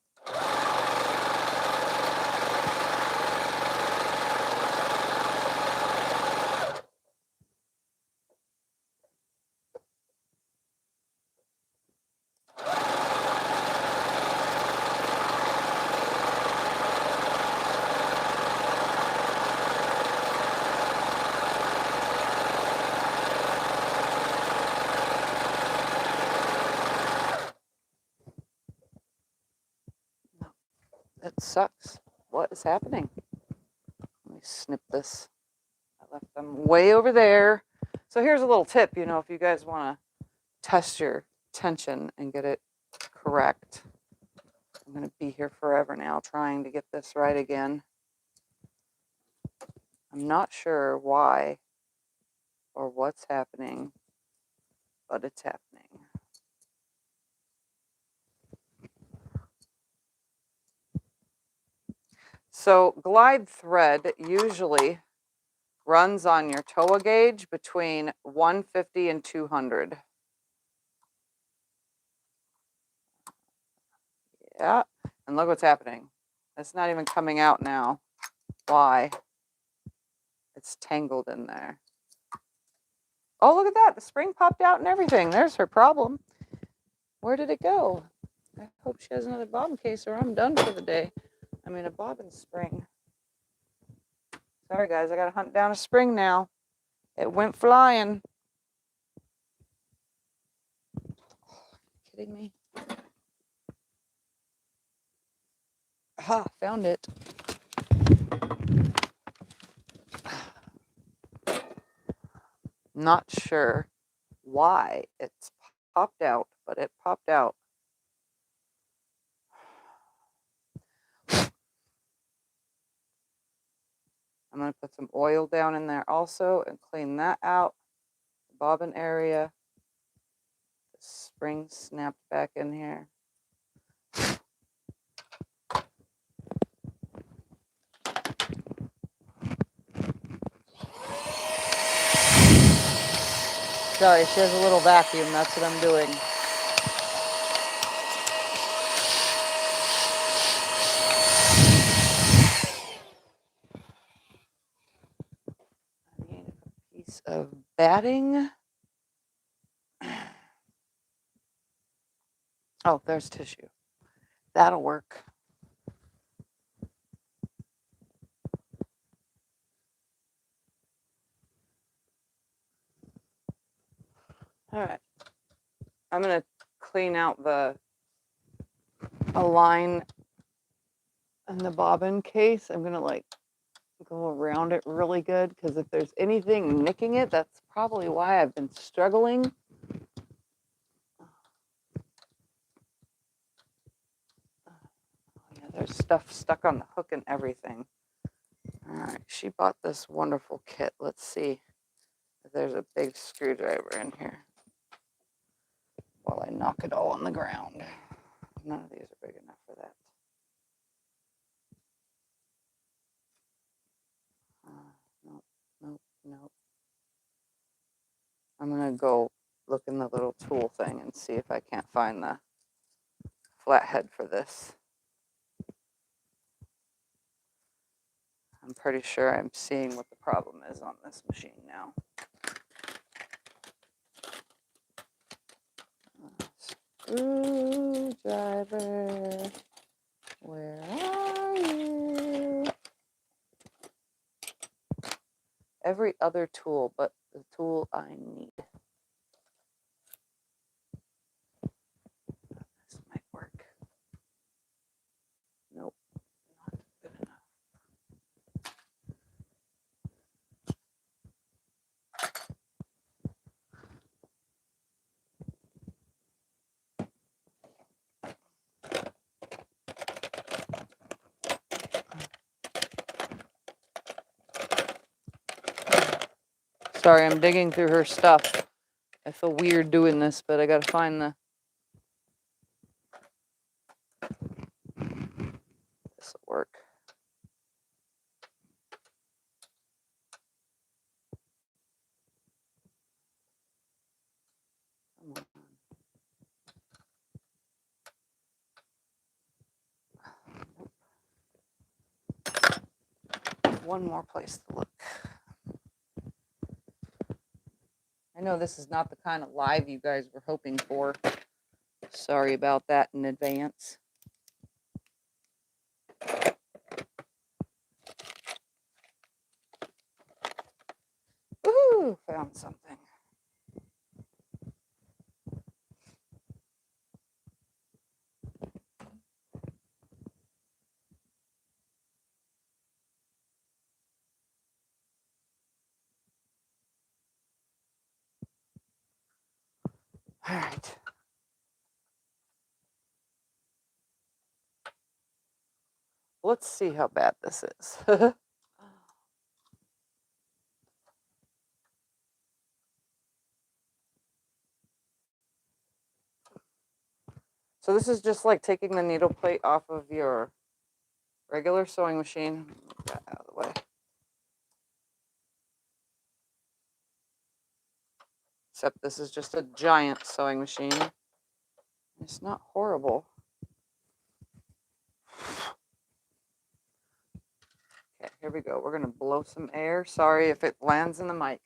It sucks. What is happening? Let me snip this. I left them way over there. So here's a little tip, you know, if you guys want to test your tension and get it correct. I'm going to be here forever now trying to get this right again. I'm not sure why or what's happening, but it's happening. So glide thread usually runs on your TOA gauge between 150 and 200. Yeah, and look what's happening. It's not even coming out now. Why? It's tangled in there. Oh, look at that. The spring popped out and everything. There's her problem. Where did it go? I hope she has another bobbin case or I'm done for the day. I mean, a bobbin spring. Sorry, guys. I got to hunt down a spring now. It went flying. Oh, are you kidding me? Aha, found it. Not sure why it's popped out, but it popped out. I'm going to put some oil down in there also and clean that out. The bobbin area. The spring snapped back in here. Sorry, she has a little vacuum. That's what I'm doing. I need a piece of batting. Oh, there's tissue. That'll work. All right. I'm going to clean out a line in the bobbin case. I'm going to like go around it really good because if there's anything nicking it, that's probably why I've been struggling. Yeah, there's stuff stuck on the hook and everything. All right, she bought this wonderful kit. Let's see if there's a big screwdriver in here while I knock it all on the ground. None of these are big enough for that. Nope, nope, nope. I'm gonna go look in the little tool thing and see if I can't find the flathead for this. I'm pretty sure I'm seeing what the problem is on this machine now. Screwdriver, where are you? Every other tool but the tool I need. This might work. Nope, not good enough. Sorry, I'm digging through her stuff. I feel weird doing this, but I gotta find the... This'll work. Come on. One more place to look. I know this is not the kind of live you guys were hoping for. Sorry about that in advance. Woohoo! Found something. All right. Let's see how bad this is. So this is just like taking the needle plate off of your regular sewing machine. Move that out of the way. Except this is just a giant sewing machine. It's not horrible. Okay, here we go. We're gonna blow some air. Sorry if it lands in the mic.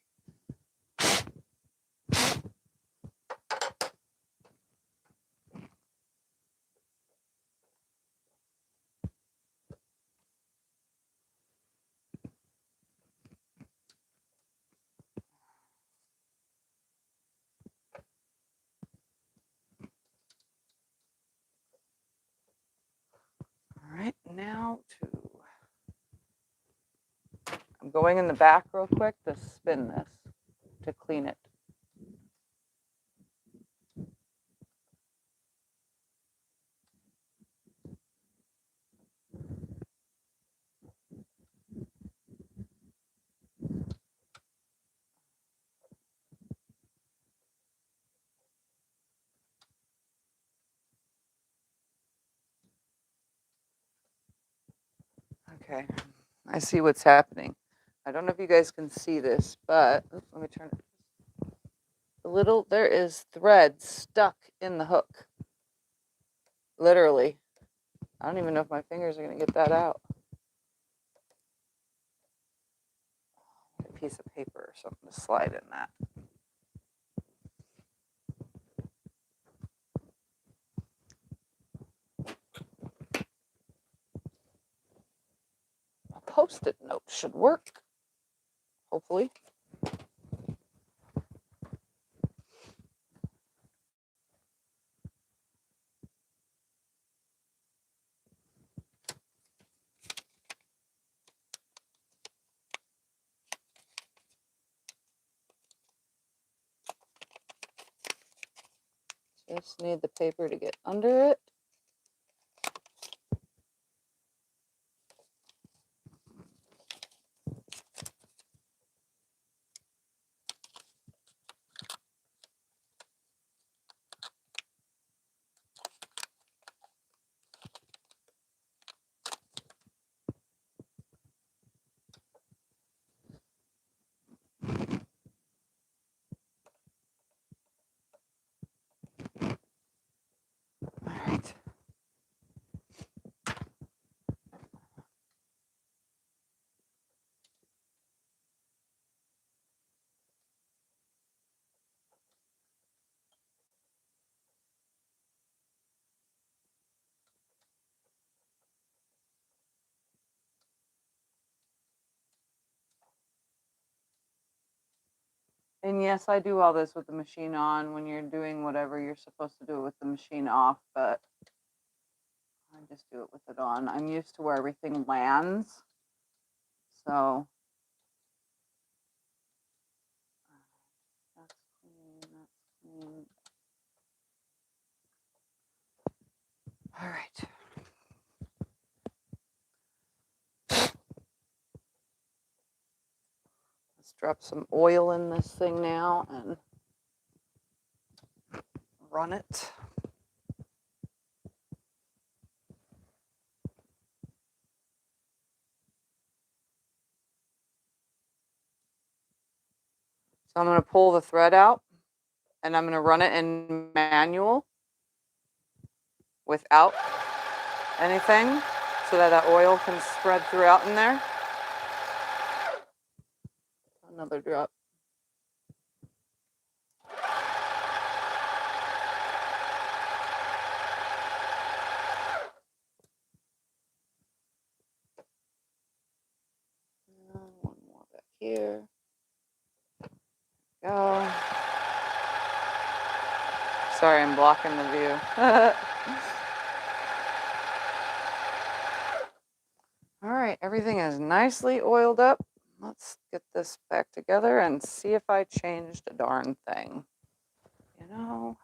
All right, now I'm going in the back real quick to spin this, to clean it. Okay, I see what's happening. I don't know if you guys can see this, but oops, let me turn it. There is thread stuck in the hook. Literally. I don't even know if my fingers are going to get that out. A piece of paper or something to slide in that. A Post-it note should work, hopefully. Just need the paper to get under it. All right. And yes, I do all this with the machine on when you're doing whatever you're supposed to do with the machine off, but I just do it with it on. I'm used to where everything lands. So that's clean, that's clean. All right. Let's drop some oil in this thing now and run it. So I'm going to pull the thread out and I'm going to run it in manual without anything so that that oil can spread throughout in there. Another drop. One more back here. Go. Sorry, I'm blocking the view. All right, everything is nicely oiled up. Let's get this back together and see if I changed a darn thing. You know,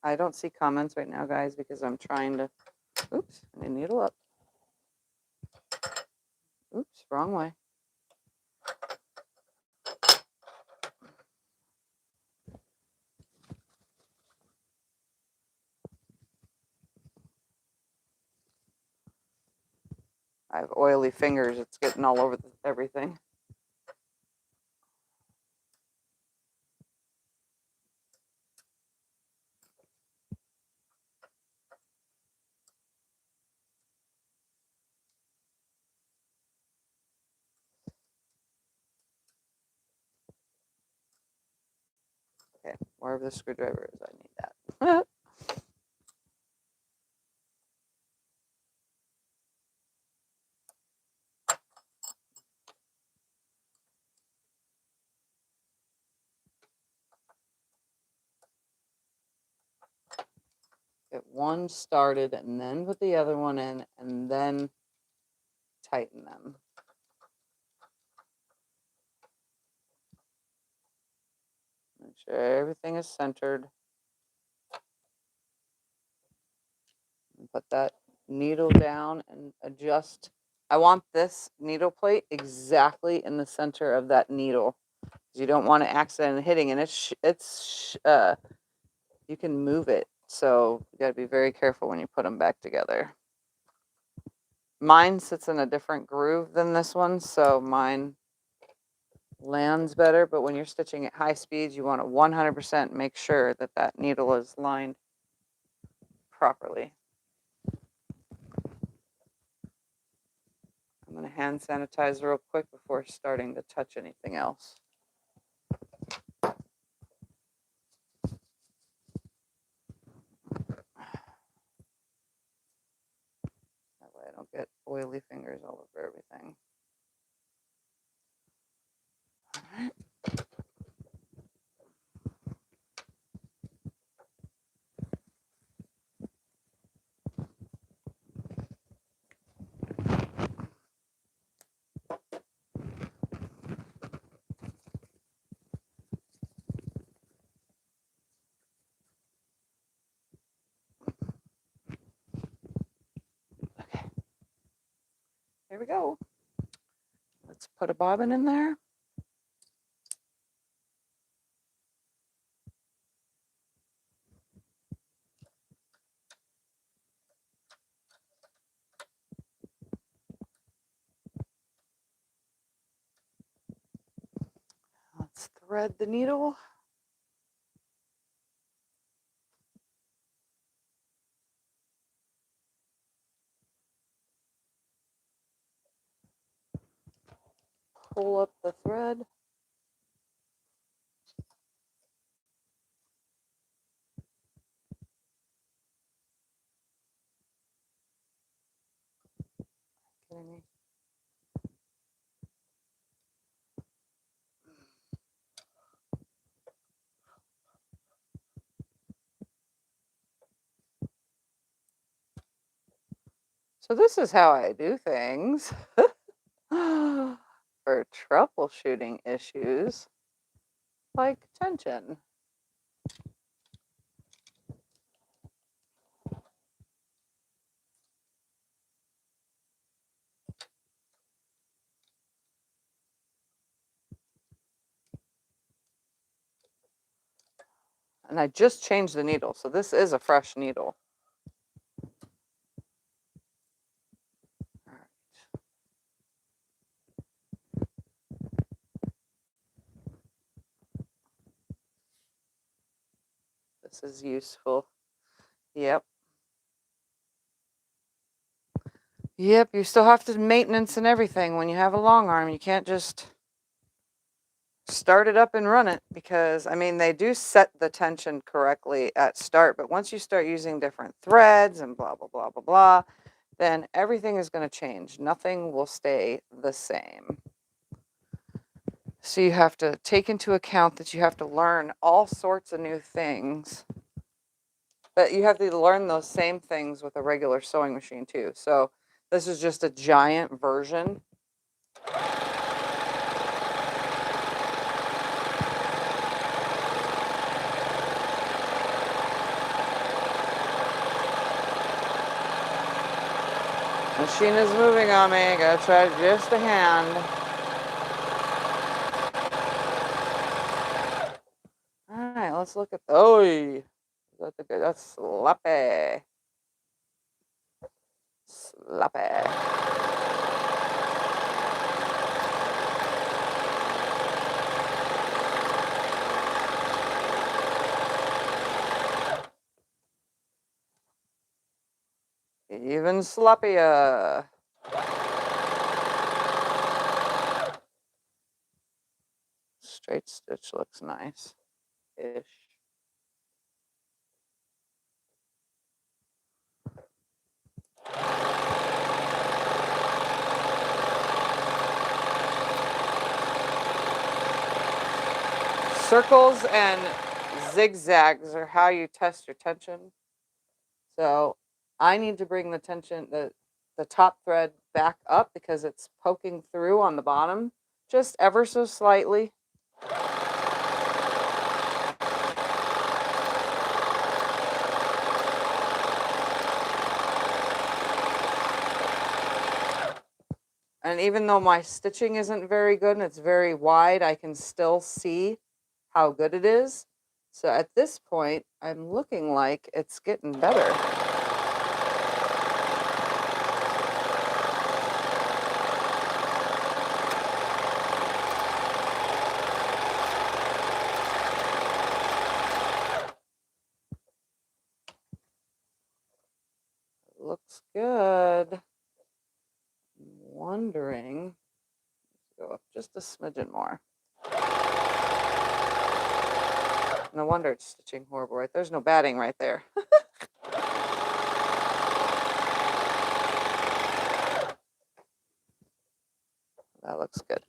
I don't see comments right now, guys, because I'm trying to, oops, I need needle up. Oops, wrong way. I have oily fingers. It's getting all over everything. Okay, wherever the screwdriver is, I need that. Get one started and then put the other one in and then tighten them. Make sure everything is centered. And put that needle down and adjust. I want this needle plate exactly in the center of that needle. You don't want to accidentally hitting, and you can move it. So you got to be very careful when you put them back together. Mine sits in a different groove than this one, so mine lands better. But when you're stitching at high speeds, you want to 100% make sure that that needle is lined properly. I'm going to hand sanitize real quick before starting to touch anything else. That way I don't get oily fingers all over everything. All right. Okay. Here we go. Let's put a bobbin in there. Let's thread the needle. Pull up the thread. Kidding me? So this is how I do things for troubleshooting issues like tension. And I just changed the needle, so this is a fresh needle. All right. This is useful. Yep. Yep, you still have to maintenance and everything when you have a long arm. You can't just start it up and run it because, I mean, they do set the tension correctly at start, but once you start using different threads and blah, blah, blah, blah, blah, then everything is going to change. Nothing will stay the same. So you have to take into account that you have to learn all sorts of new things, but you have to learn those same things with a regular sewing machine too. So this is just a giant version. Machine is moving on me. Gotta try just a hand. All right, let's look at. Oh, that's sloppy. Sloppy. Even sloppier. Straight stitch looks nice-ish. Circles and zigzags are how you test your tension. So I need to bring the tension, the top thread back up because it's poking through on the bottom just ever so slightly. And even though my stitching isn't very good and it's very wide, I can still see how good it is. So at this point, I'm looking like it's getting better. good. I'm wondering, let's go up just a smidgen more. No wonder it's stitching horrible, right? There's no batting right there. That looks good.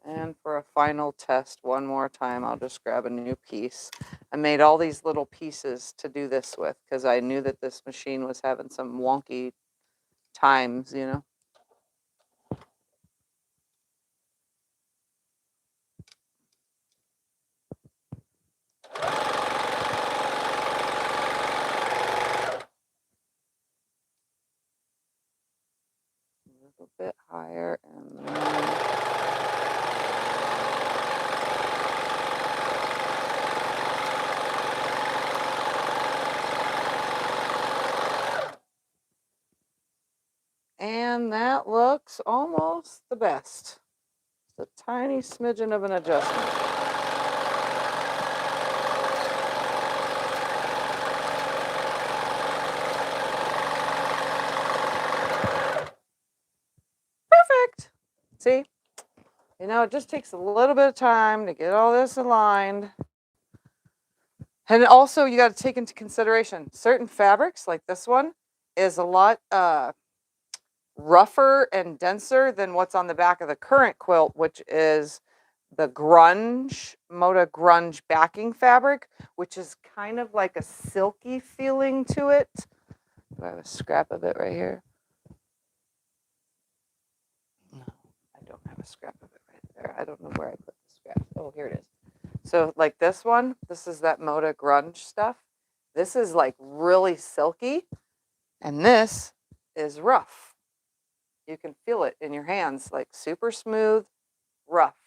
And for a final test, one more time, I'll just grab a new piece. I made all these little pieces to do this with because I knew that this machine was having some wonky times, you know. A little bit higher and then and that looks almost the best. Just a tiny smidgen of an adjustment. Perfect. See? You know, it just takes a little bit of time to get all this aligned. And also, you got to take into consideration certain fabrics, like this one, is a lot rougher and denser than what's on the back of the current quilt, which is the grunge, Moda grunge backing fabric, which is kind of like a silky feeling to it. Do I have a scrap of it right here? No, I don't have a scrap of it right there. I don't know where I put the scrap. Oh, here it is. So like this one, this is that Moda grunge stuff. This is like really silky, and this is rough. You can feel it in your hands, like super smooth, rough,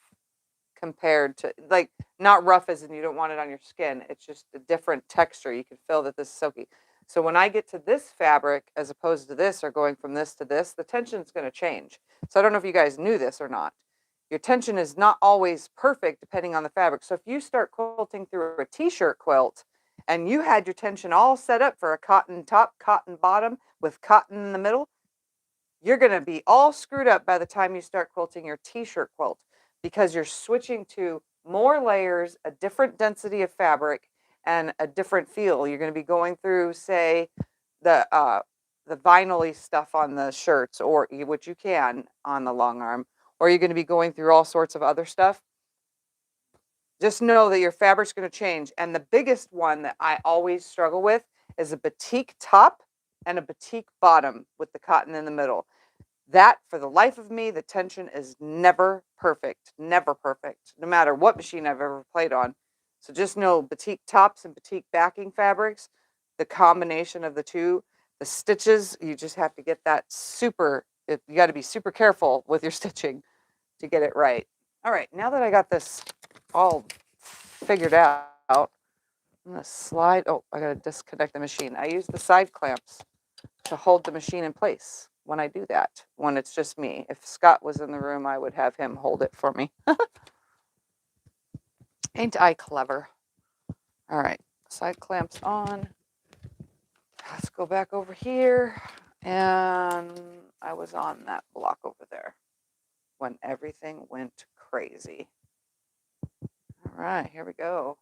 compared to, like, not rough as in you don't want it on your skin. It's just a different texture. You can feel that this is silky. So when I get to this fabric, as opposed to this, or going from this to this, the tension is going to change. So I don't know if you guys knew this or not. Your tension is not always perfect depending on the fabric. So if you start quilting through a t-shirt quilt and you had your tension all set up for a cotton top, cotton bottom with cotton in the middle, you're going to be all screwed up by the time you start quilting your t-shirt quilt, because you're switching to more layers, a different density of fabric, and a different feel. You're going to be going through, say, the vinyl-y stuff on the shirts, or which you can on the long arm, or you're going to be going through all sorts of other stuff. Just know that your fabric's going to change. And the biggest one that I always struggle with is a batik top and a batik bottom with the cotton in the middle. That, for the life of me, the tension is never perfect, no matter what machine I've ever played on. So just know batik tops and batik backing fabrics, the combination of the two, the stitches, you just have to get that you got to be super careful with your stitching to get it right. All right, now that I got this all figured out, I'm gonna slide, oh, I gotta disconnect the machine. I use the side clamps to hold the machine in place when I do that, when it's just me. If Scott was in the room, I would have him hold it for me. Ain't I clever? All right, side clamps on. Let's go back over here. And I was on that block over there when everything went crazy. All right, here we go.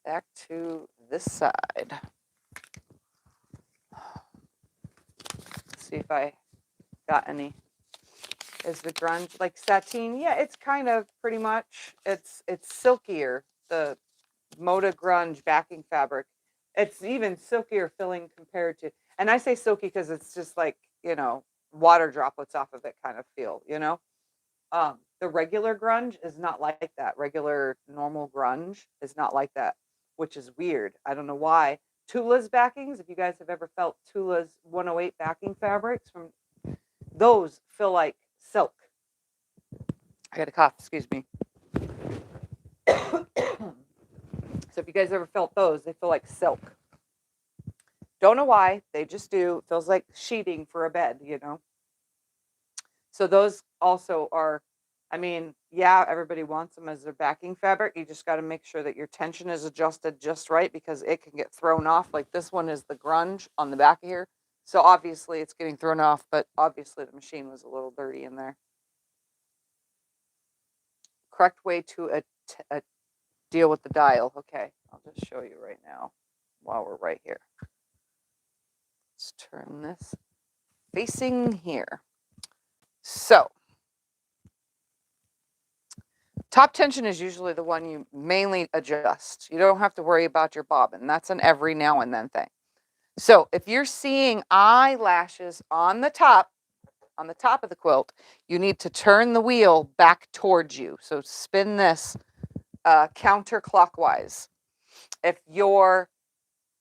Back to this side. Let's see if I got any. Is the grunge like sateen? Yeah, it's kind of pretty much. It's silkier. The Moda grunge backing fabric. It's even silkier filling compared to. And I say silky because it's just like, you know, water droplets off of it kind of feel. You know, the regular grunge is not like that. Regular normal grunge is not like that, which is weird. I don't know why. Tula's backings. If you guys have ever felt Tula's 108 backing fabrics, from those feel like silk. I got a cough, excuse me. So if you guys ever felt those, they feel like silk. Don't know why, they just do. It feels like sheeting for a bed, you know. So those also are, I mean, yeah, everybody wants them as their backing fabric. You just got to make sure that your tension is adjusted just right, because it can get thrown off. Like this one is the grunge on the back of here. So obviously it's getting thrown off, but obviously the machine was a little dirty in there. Correct way to deal with the dial. Okay, I'll just show you right now while we're right here. Let's turn this facing here. So top tension is usually the one you mainly adjust. You don't have to worry about your bobbin. That's an every now and then thing. So if you're seeing eyelashes on the top of the quilt, you need to turn the wheel back towards you. So spin this counterclockwise. If your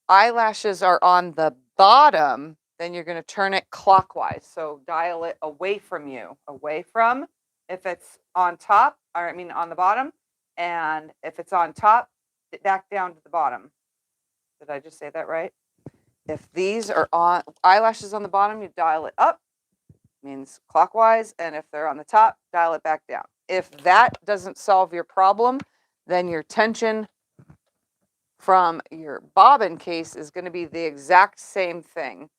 eyelashes are on the bottom, then you're going to turn it clockwise. So dial it away from you, away from if it's on top, or I mean on the bottom, and if it's on top, back down to the bottom. Did I just say that right? If these are on eyelashes on the bottom, you dial it up, means clockwise, and if they're on the top, dial it back down. If that doesn't solve your problem, then your tension from your bobbin case is going to be the exact same thing.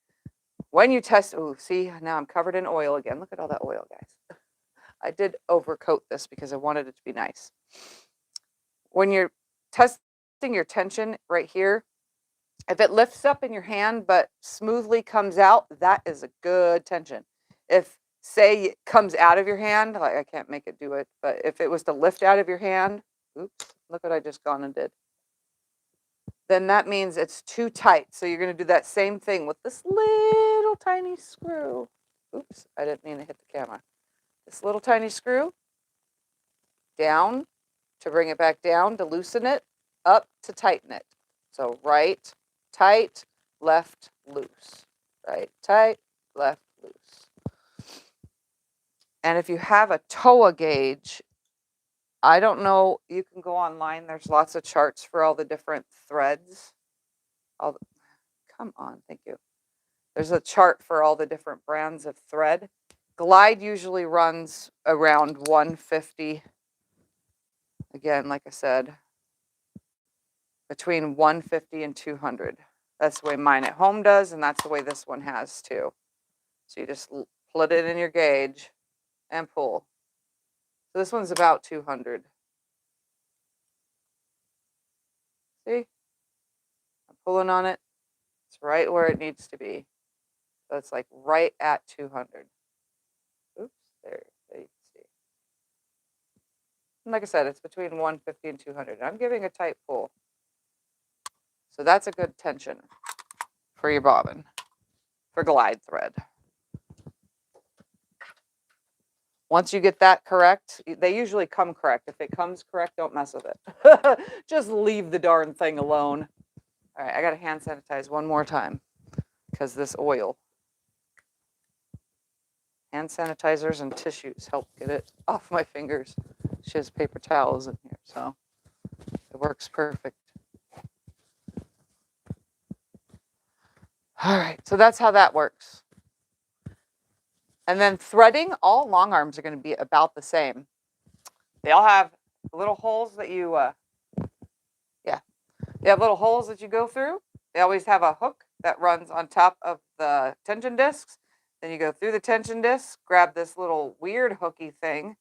When you test, oh, see, now I'm covered in oil again. Look at all that oil, guys. I did overcoat this because I wanted it to be nice. When you're testing your tension right here, if it lifts up in your hand but smoothly comes out, that is a good tension. If, say, it comes out of your hand, like I can't make it do it, but if it was to lift out of your hand, oops, look what I just gone and did. Then that means it's too tight. So you're going to do that same thing with this little tiny screw. Oops, I didn't mean to hit the camera. This little tiny screw, down to bring it back down, to loosen it, up to tighten it. So right, tight, left, loose. Right, tight, left, loose. And if you have a TOA gauge, I don't know, you can go online. There's lots of charts for all the different threads. Come on, thank you. There's a chart for all the different brands of thread. Glide usually runs around 150. Again, like I said, between 150 and 200. That's the way mine at home does, and that's the way this one has too. So you just put it in your gauge and pull. So this one's about 200. See? I'm pulling on it. It's right where it needs to be. So it's like right at 200. Oops, there you can see. And like I said, it's between 150 and 200. I'm giving a tight pull. So that's a good tension for your bobbin, for glide thread. Once you get that correct, they usually come correct. If it comes correct, don't mess with it. Just leave the darn thing alone. All right, I got to hand sanitize one more time because this oil. Hand sanitizers and tissues help get it off my fingers. She has paper towels in here, so it works perfect. All right, so that's how that works. And then threading, all long arms are going to be about the same. They all have little holes that you, they have little holes that you go through. They always have a hook that runs on top of the tension discs. Then you go through the tension disc, grab this little weird hooky thing,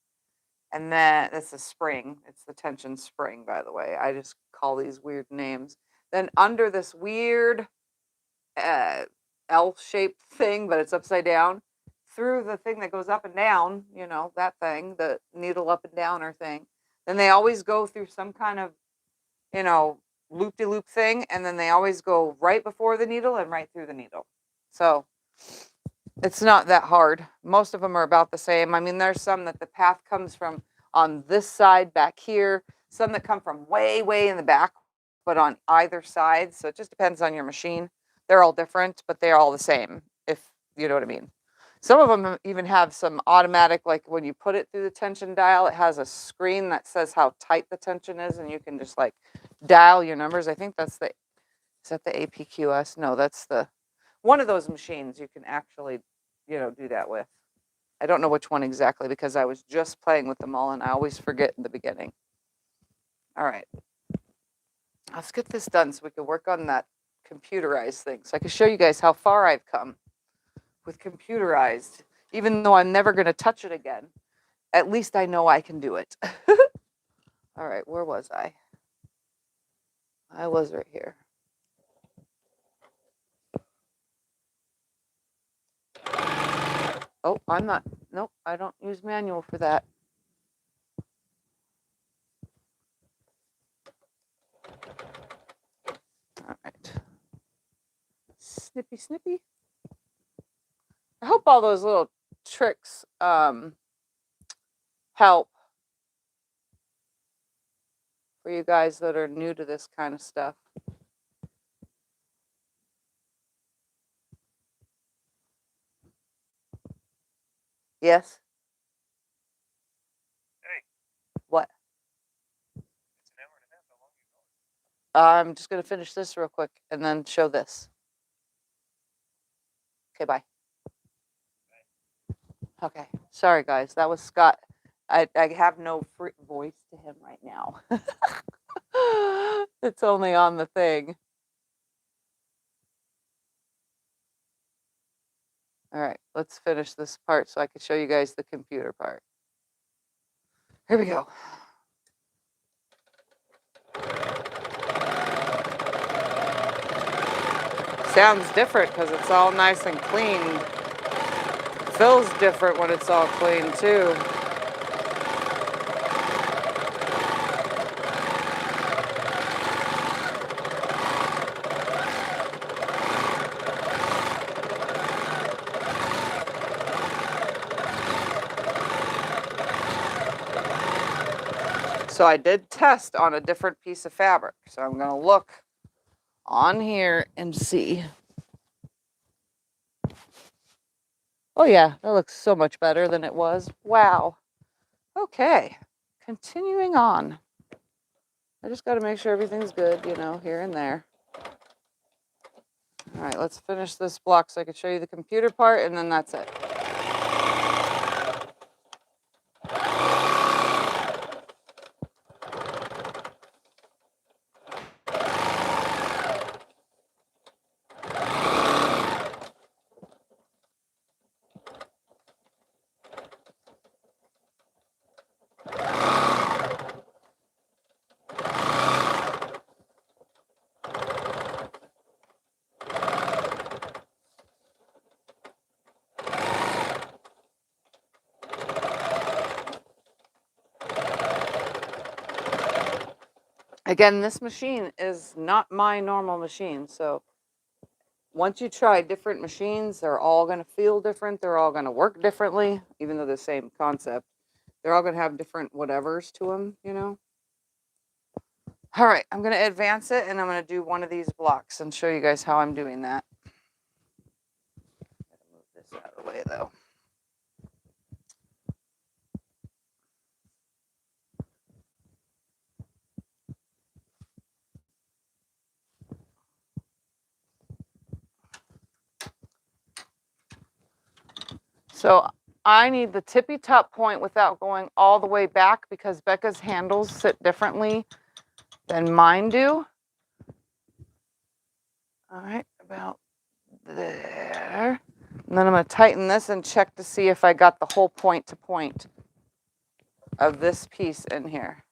and then it's a spring. It's the tension spring, by the way. I just call these weird names. Then under this weird L-shaped thing, but it's upside down, through the thing that goes up and down, you know, that thing, the needle up and downer thing. Then they always go through some kind of, you know, loop-de-loop thing, and then they always go right before the needle and right through the needle. So it's not that hard. Most of them are about the same. I mean, there's some that the path comes from on this side back here, some that come from way, way in the back, but on either side. So it just depends on your machine. They're all different, but they're all the same, if you know what I mean. Some of them even have some automatic, like when you put it through the tension dial, it has a screen that says how tight the tension is, and you can just like dial your numbers. I think that's the, is that the AccuQuilt? No, that's the, one of those machines you can actually, you know, do that with. I don't know which one exactly because I was just playing with them all and I always forget in the beginning. All right. Let's get this done so we can work on that computerized thing. So I can show you guys how far I've come. with computerized. Even though I'm never going to touch it again, at least I know I can do it. All right, where was I? I was right here. Oh, I'm not. Nope, I don't use manual for that. All right. Snippy, snippy. I hope all those little tricks help for you guys that are new to this kind of stuff. Yes? Hey. What? It's an hour and a half. How long are you going? I'm just going to finish this real quick and then show this. Okay, bye. Okay, sorry guys, that was Scott. I have no free voice to him right now. It's only on the thing. All right, let's finish this part so I can show you guys the computer part. Here we go. Sounds different because it's all nice and clean. Feels different when it's all clean too. So I did test on a different piece of fabric. So I'm going to look on here and see. Oh yeah, that looks so much better than it was. Wow. Okay, continuing on. I just got to make sure everything's good, you know, here and there. All right, let's finish this block so I can show you the computer part, and then that's it. Again, this machine is not my normal machine, so once you try different machines, they're all going to feel different. They're all going to work differently, even though the same concept. They're all going to have different whatevers to them, you know. All right, I'm going to advance it, and I'm going to do one of these blocks and show you guys how I'm doing that. Gotta move this out of the way, though. So I need the tippy top point without going all the way back because Becca's handles sit differently than mine do. All right, about there. And then I'm going to tighten this and check to see if I got the whole point to point of this piece in here.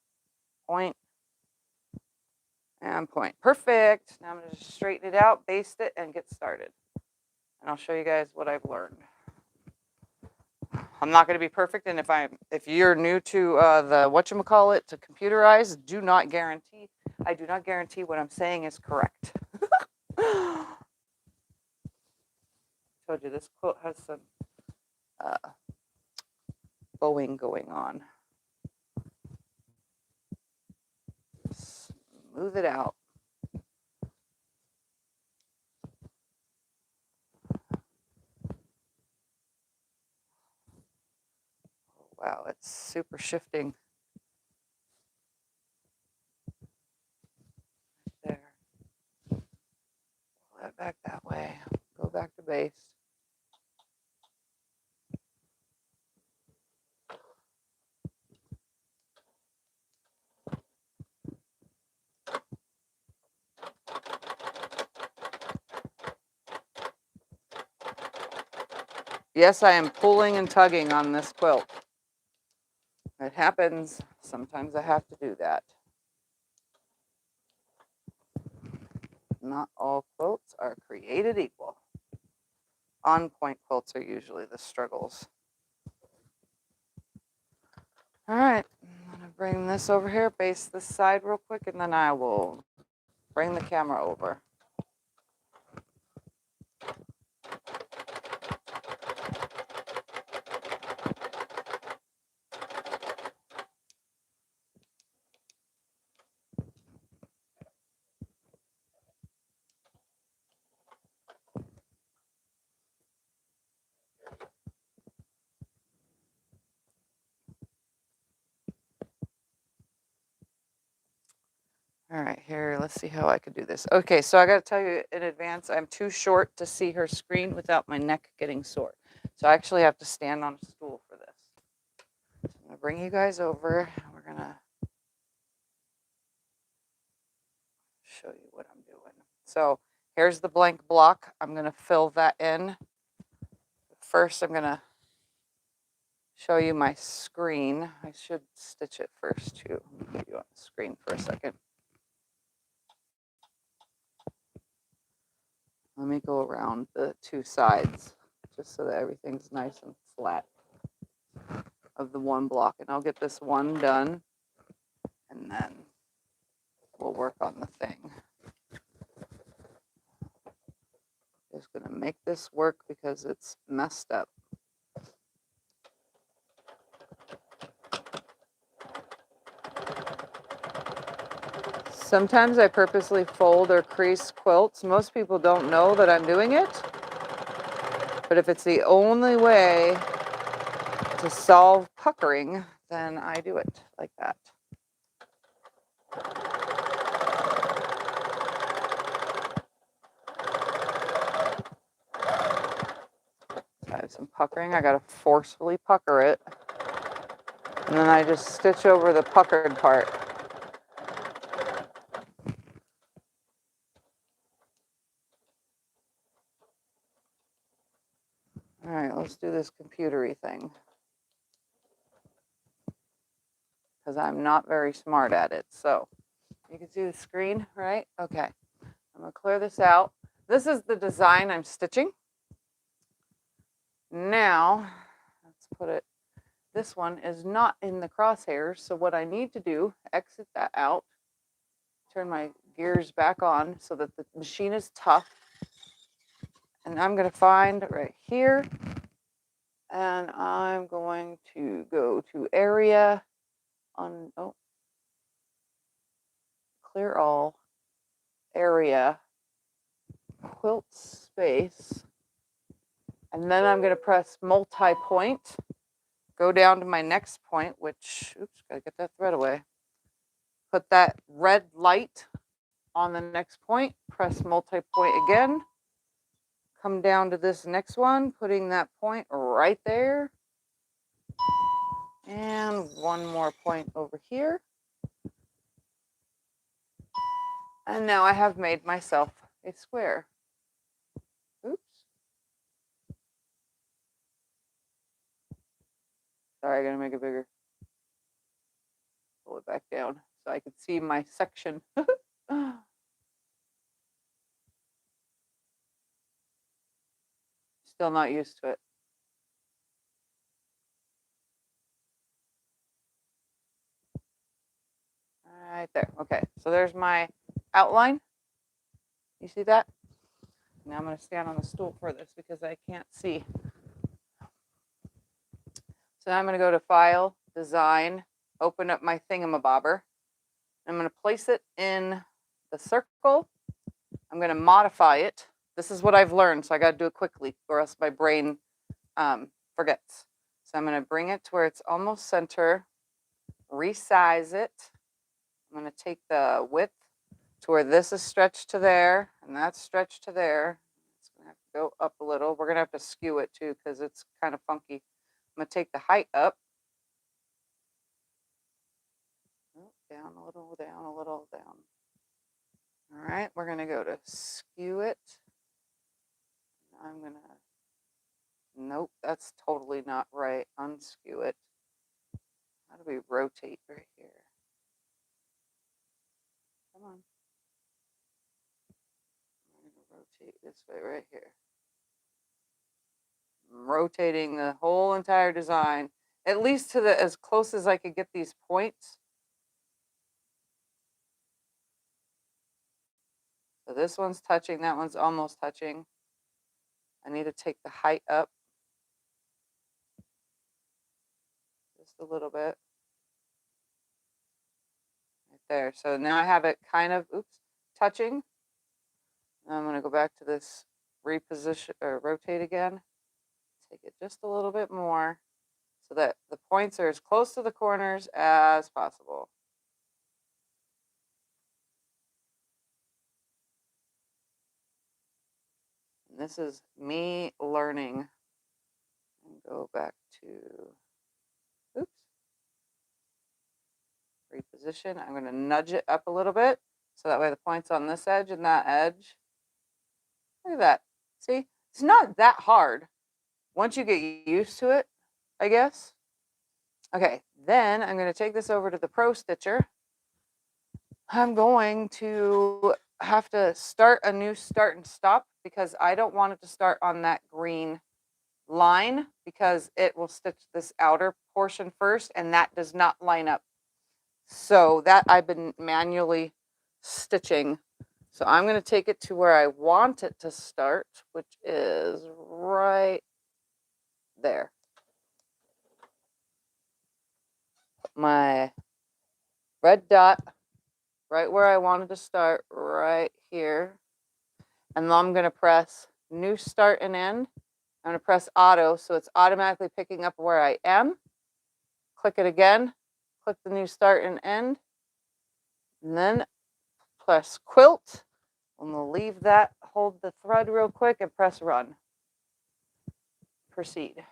Point and point. Perfect. Now I'm going to just straighten it out, baste it, and get started. And I'll show you guys what I've learned. I'm not going to be perfect, and if you're new to the whatchamacallit, to computerized, I do not guarantee what I'm saying is correct. Told you this quilt has some bowing going on. Smooth it out. Wow, it's super shifting. There. Pull that back that way. Go back to base. Yes, I am pulling and tugging on this quilt. It happens. Sometimes I have to do that. Not all quilts are created equal. On-point quilts are usually the struggles. All right, I'm gonna bring this over here, base this side real quick, and then I will bring the camera over. All right, here, let's see how I could do this. Okay, so I got to tell you in advance, I'm too short to see her screen without my neck getting sore. So I actually have to stand on a stool for this. So I'm going to bring you guys over. We're going to show you what I'm doing. So here's the blank block. I'm going to fill that in. First, I'm going to show you my screen. I should stitch it first too. Put you on the screen for a second. Let me go around the two sides just so that everything's nice and flat of the one block. And I'll get this one done and then we'll work on the thing. Just gonna make this work because it's messed up. Sometimes I purposely fold or crease quilts. Most people don't know that I'm doing it. But if it's the only way to solve puckering, then I do it like that. I have some puckering. I got to forcefully pucker it. And then I just stitch over the puckered part. All right, let's do this computery thing. Because I'm not very smart at it. So you can see the screen, right? Okay. I'm going to clear this out. This is the design I'm stitching. Now, let's put it, this one is not in the crosshairs. So what I need to do, exit that out, turn my gears back on so that the machine is tough. And I'm going to find right here. And I'm going to go to area on, oh, clear all, area, quilt space. And then I'm going to press multi-point, go down to my next point, which, oops, got to get that thread away. Put that red light on the next point, press multi-point again, come down to this next one, putting that point right there. And one more point over here. And now I have made myself a square. Oops. Sorry, I gotta make it bigger. Pull it back down so I can see my section. Still not used to it. Right there. Okay, so there's my outline. You see that? Now I'm going to stand on the stool for this because I can't see. So now I'm going to go to File, Design, open up my thingamabobber. I'm going to place it in the circle. I'm going to modify it. This is what I've learned, so I got to do it quickly or else my brain forgets. So I'm going to bring it to where it's almost center, resize it. I'm going to take the width to where this is stretched to there and that's stretched to there. It's going to have to go up a little. We're going to have to skew it too because it's kind of funky. I'm going to take the height up. Down a little, down a little, down. All right, we're going to go to skew it. I'm going to Nope, that's totally not right. Unskew it. How do we rotate right here? Come on. I'm going to rotate this way right here. I'm rotating the whole entire design, at least to the as close as I could get these points. So this one's touching, that one's almost touching. I need to take the height up just a little bit. Right there. So now I have it kind of, touching. Now I'm going to go back to this reposition or rotate again. Take it just a little bit more so that the points are as close to the corners as possible. And this is me learning. And go back to, reposition. I'm going to nudge it up a little bit so that way the point's on this edge and that edge. Look at that. See, it's not that hard once you get used to it, I guess. Okay, then I'm going to take this over to the Pro Stitcher. I'm going to have to start a new start and stop because I don't want it to start on that green line because it will stitch this outer portion first and that does not line up. So that I've been manually stitching. So I'm going to take it to where I want it to start, which is right there. My red dot right where I wanted to start, right here. And then I'm going to press new start and end. I'm going to press auto so it's automatically picking up where I am. Click it again, click the new start and end, and then press quilt. And we'll leave that, hold the thread real quick and press run. Proceed.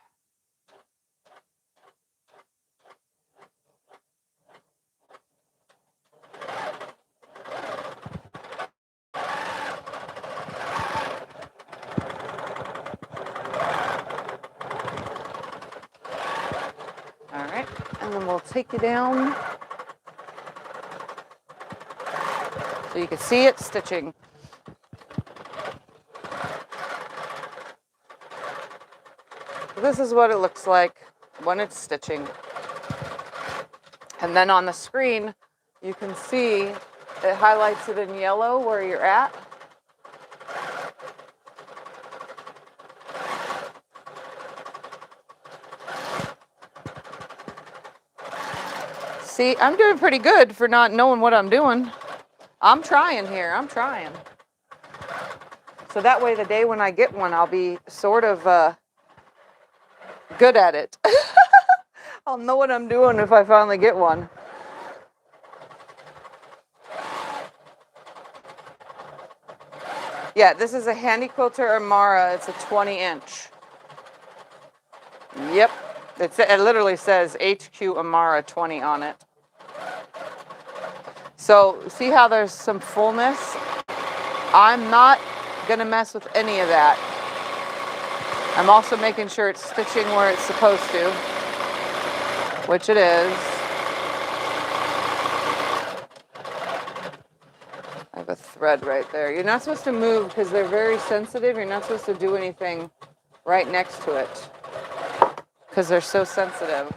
All right, and then we'll take you down so you can see it stitching. This is what it looks like when it's stitching. And then on the screen, you can see it highlights it in yellow where you're at. See, I'm doing pretty good for not knowing what I'm doing. I'm trying here, I'm trying. So that way the day when I get one, I'll be sort of good at it. I'll know what I'm doing if I finally get one. Yeah, this is a Handy Quilter Amara. It's a 20-inch. Yep. It literally says HQ Amara 20 on it. So see how there's some fullness? I'm not going to mess with any of that. I'm also making sure it's stitching where it's supposed to, which it is. I have a thread right there. You're not supposed to move because they're very sensitive. You're not supposed to do anything right next to it because they're so sensitive.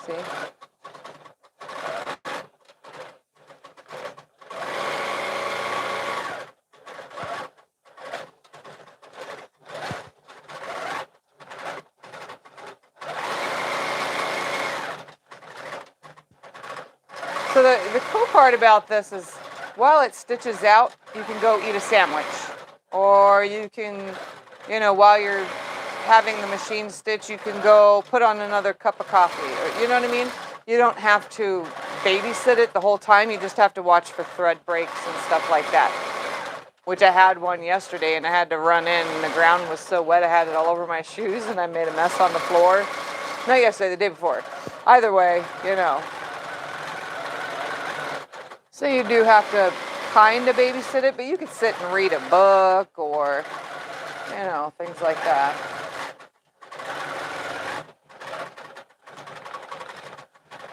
See? So the cool part about this is while it stitches out, you can go eat a sandwich. Or you can, while you're having the machine stitch, you can go put on another cup of coffee. Or, you know what I mean? You don't have to babysit it the whole time. You just have to watch for thread breaks and stuff like that. which I had one yesterday and I had to run in and the ground was so wet I had it all over my shoes and I made a mess on the floor. Not yesterday, the day before. Either way, you know. So you do have to kind of babysit it, but you could sit and read a book or, you know, things like that.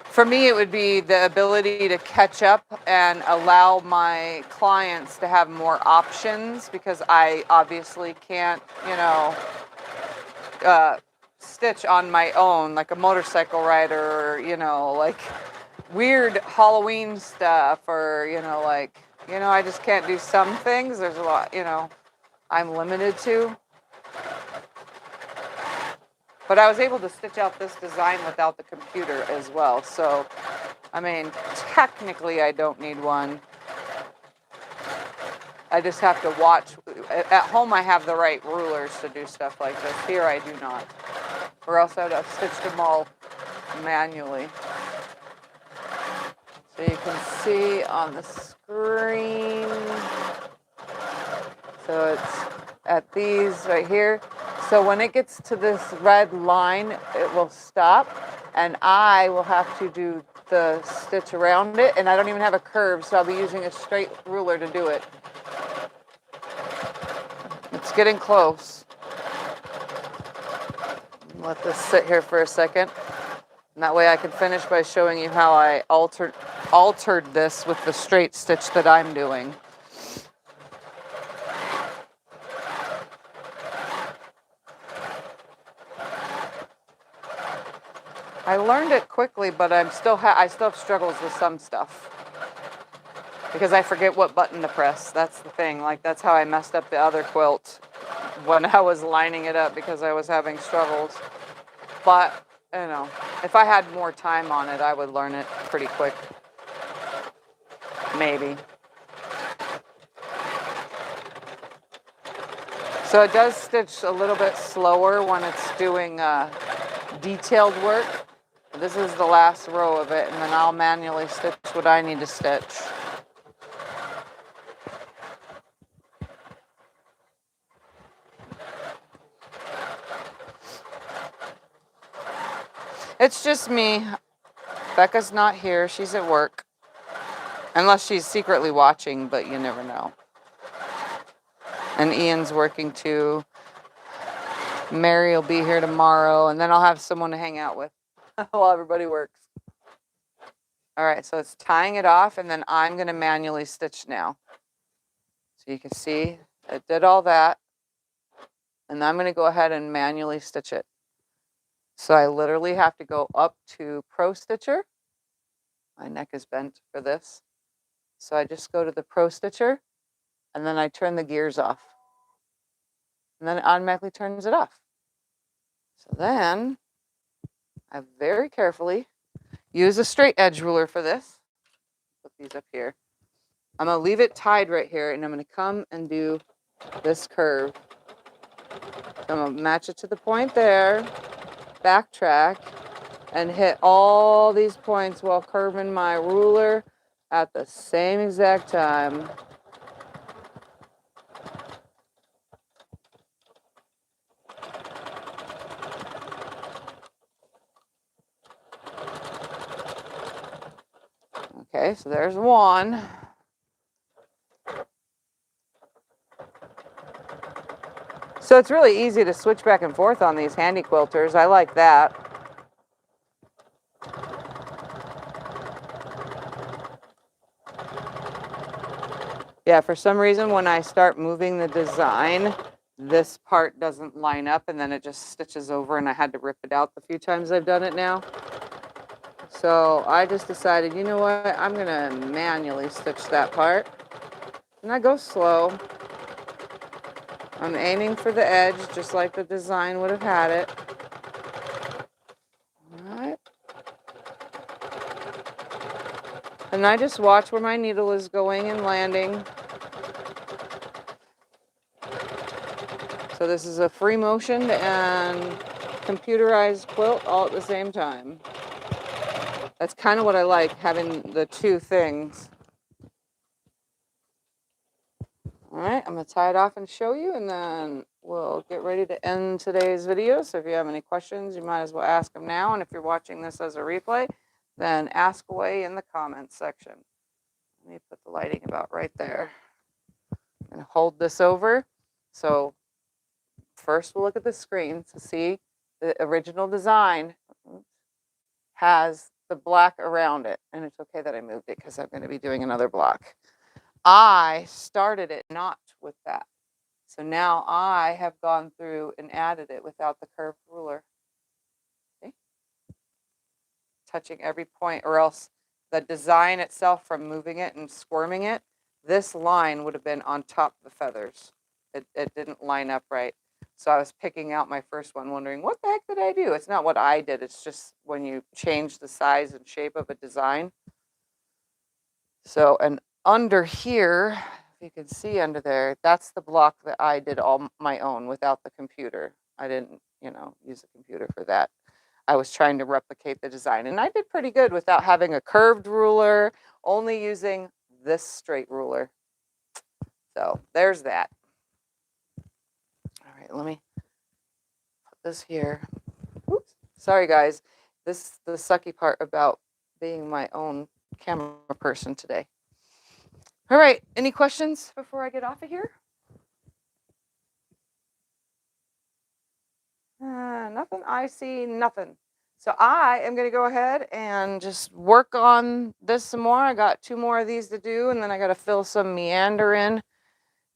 For me, it would be the ability to catch up and allow my clients to have more options because I obviously can't, you know, stitch on my own like a motorcycle rider or, you know, like weird Halloween stuff or, you know, like, you know, I just can't do some things. There's a lot, you know, I'm limited to. But I was able to stitch out this design without the computer as well. So, I mean, technically I don't need one. I just have to watch. At home I have the right rulers to do stuff like this. Here I do not. Or else I would have stitched them all manually. So you can see on the screen. So it's at these right here. So when it gets to this red line, it will stop and I will have to do the stitch around it and I don't even have a curve, so I'll be using a straight ruler to do it. It's getting close. Let this sit here for a second. And that way I can finish by showing you how I altered this with the straight stitch that I'm doing. I learned it quickly, but I still have struggles with some stuff. Because I forget what button to press. That's the thing. Like, that's how I messed up the other quilt when I was lining it up because I was having struggles. But, you know, if I had more time on it, I would learn it pretty quick. Maybe. So it does stitch a little bit slower when it's doing detailed work. This is the last row of it, and then I'll manually stitch what I need to stitch. It's just me. Becca's not here. She's at work. Unless she's secretly watching, but you never know. And Ian's working too. Mary will be here tomorrow, and then I'll have someone to hang out with while everybody works. All right, so it's tying it off, and then I'm going to manually stitch now. So you can see it did all that. And I'm going to go ahead and manually stitch it. So I literally have to go up to Pro Stitcher. My neck is bent for this. So I just go to the Pro Stitcher, and then I turn the gears off. And then it automatically turns it off. So then I very carefully use a straight edge ruler for this. Put these up here. I'm going to leave it tied right here, and I'm going to come and do this curve. So I'm going to match it to the point there, backtrack, and hit all these points while curving my ruler at the same exact time. Okay, so there's one. So it's really easy to switch back and forth on these handy quilters. I like that. Yeah, for some reason when I start moving the design, this part doesn't line up and then it just stitches over and I had to rip it out the few times I've done it now. So I just decided, you know what, I'm gonna manually stitch that part. And I go slow. I'm aiming for the edge, just like the design would have had it. All right. And I just watch where my needle is going and landing. So this is a free motion and computerized quilt all at the same time. That's kind of what I like, having the two things. All right, I'm going to tie it off and show you, and then we'll get ready to end today's video. So if you have any questions, you might as well ask them now. And if you're watching this as a replay, then ask away in the comments section. Let me put the lighting about right there. I'm going to hold this over. So first we'll look at the screen to see the original design has the black around it. And it's okay that I moved it because I'm going to be doing another block. I started it not with that. So now I have gone through and added it without the curved ruler. See? Touching every point, or else the design itself from moving it and squirming it, this line would have been on top of the feathers. It didn't line up right. So I was picking out my first one wondering, what the heck did I do? It's not what I did. It's just when you change the size and shape of a design. So, and under here, if you can see under there, that's the block that I did all my own without the computer. I didn't, use a computer for that. I was trying to replicate the design, and I did pretty good without having a curved ruler, only using this straight ruler. So there's that. All right, let me put this here. Oops. Sorry, guys. This is the sucky part about being my own camera person today. All right, any questions before I get off of here? Nothing. I see nothing. So I am going to go ahead and just work on this some more. I got 2 more of these to do, and then I got to fill some meander in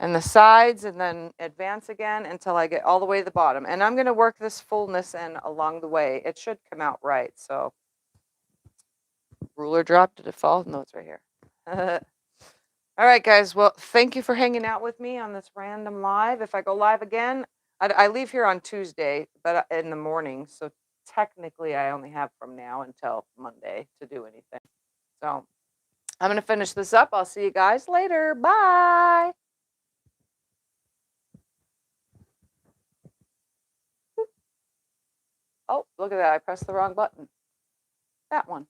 and the sides, and then advance again until I get all the way to the bottom. And I'm going to work this fullness in along the way. It should come out right. So ruler drop. Did it fall? No, it's right here. All right, guys. Well, thank you for hanging out with me on this random live. If I go live again, I leave here on Tuesday, but in the morning. So technically, I only have from now until Monday to do anything. So I'm going to finish this up. I'll see you guys later. Bye. Oh, look at that. I pressed the wrong button. That one.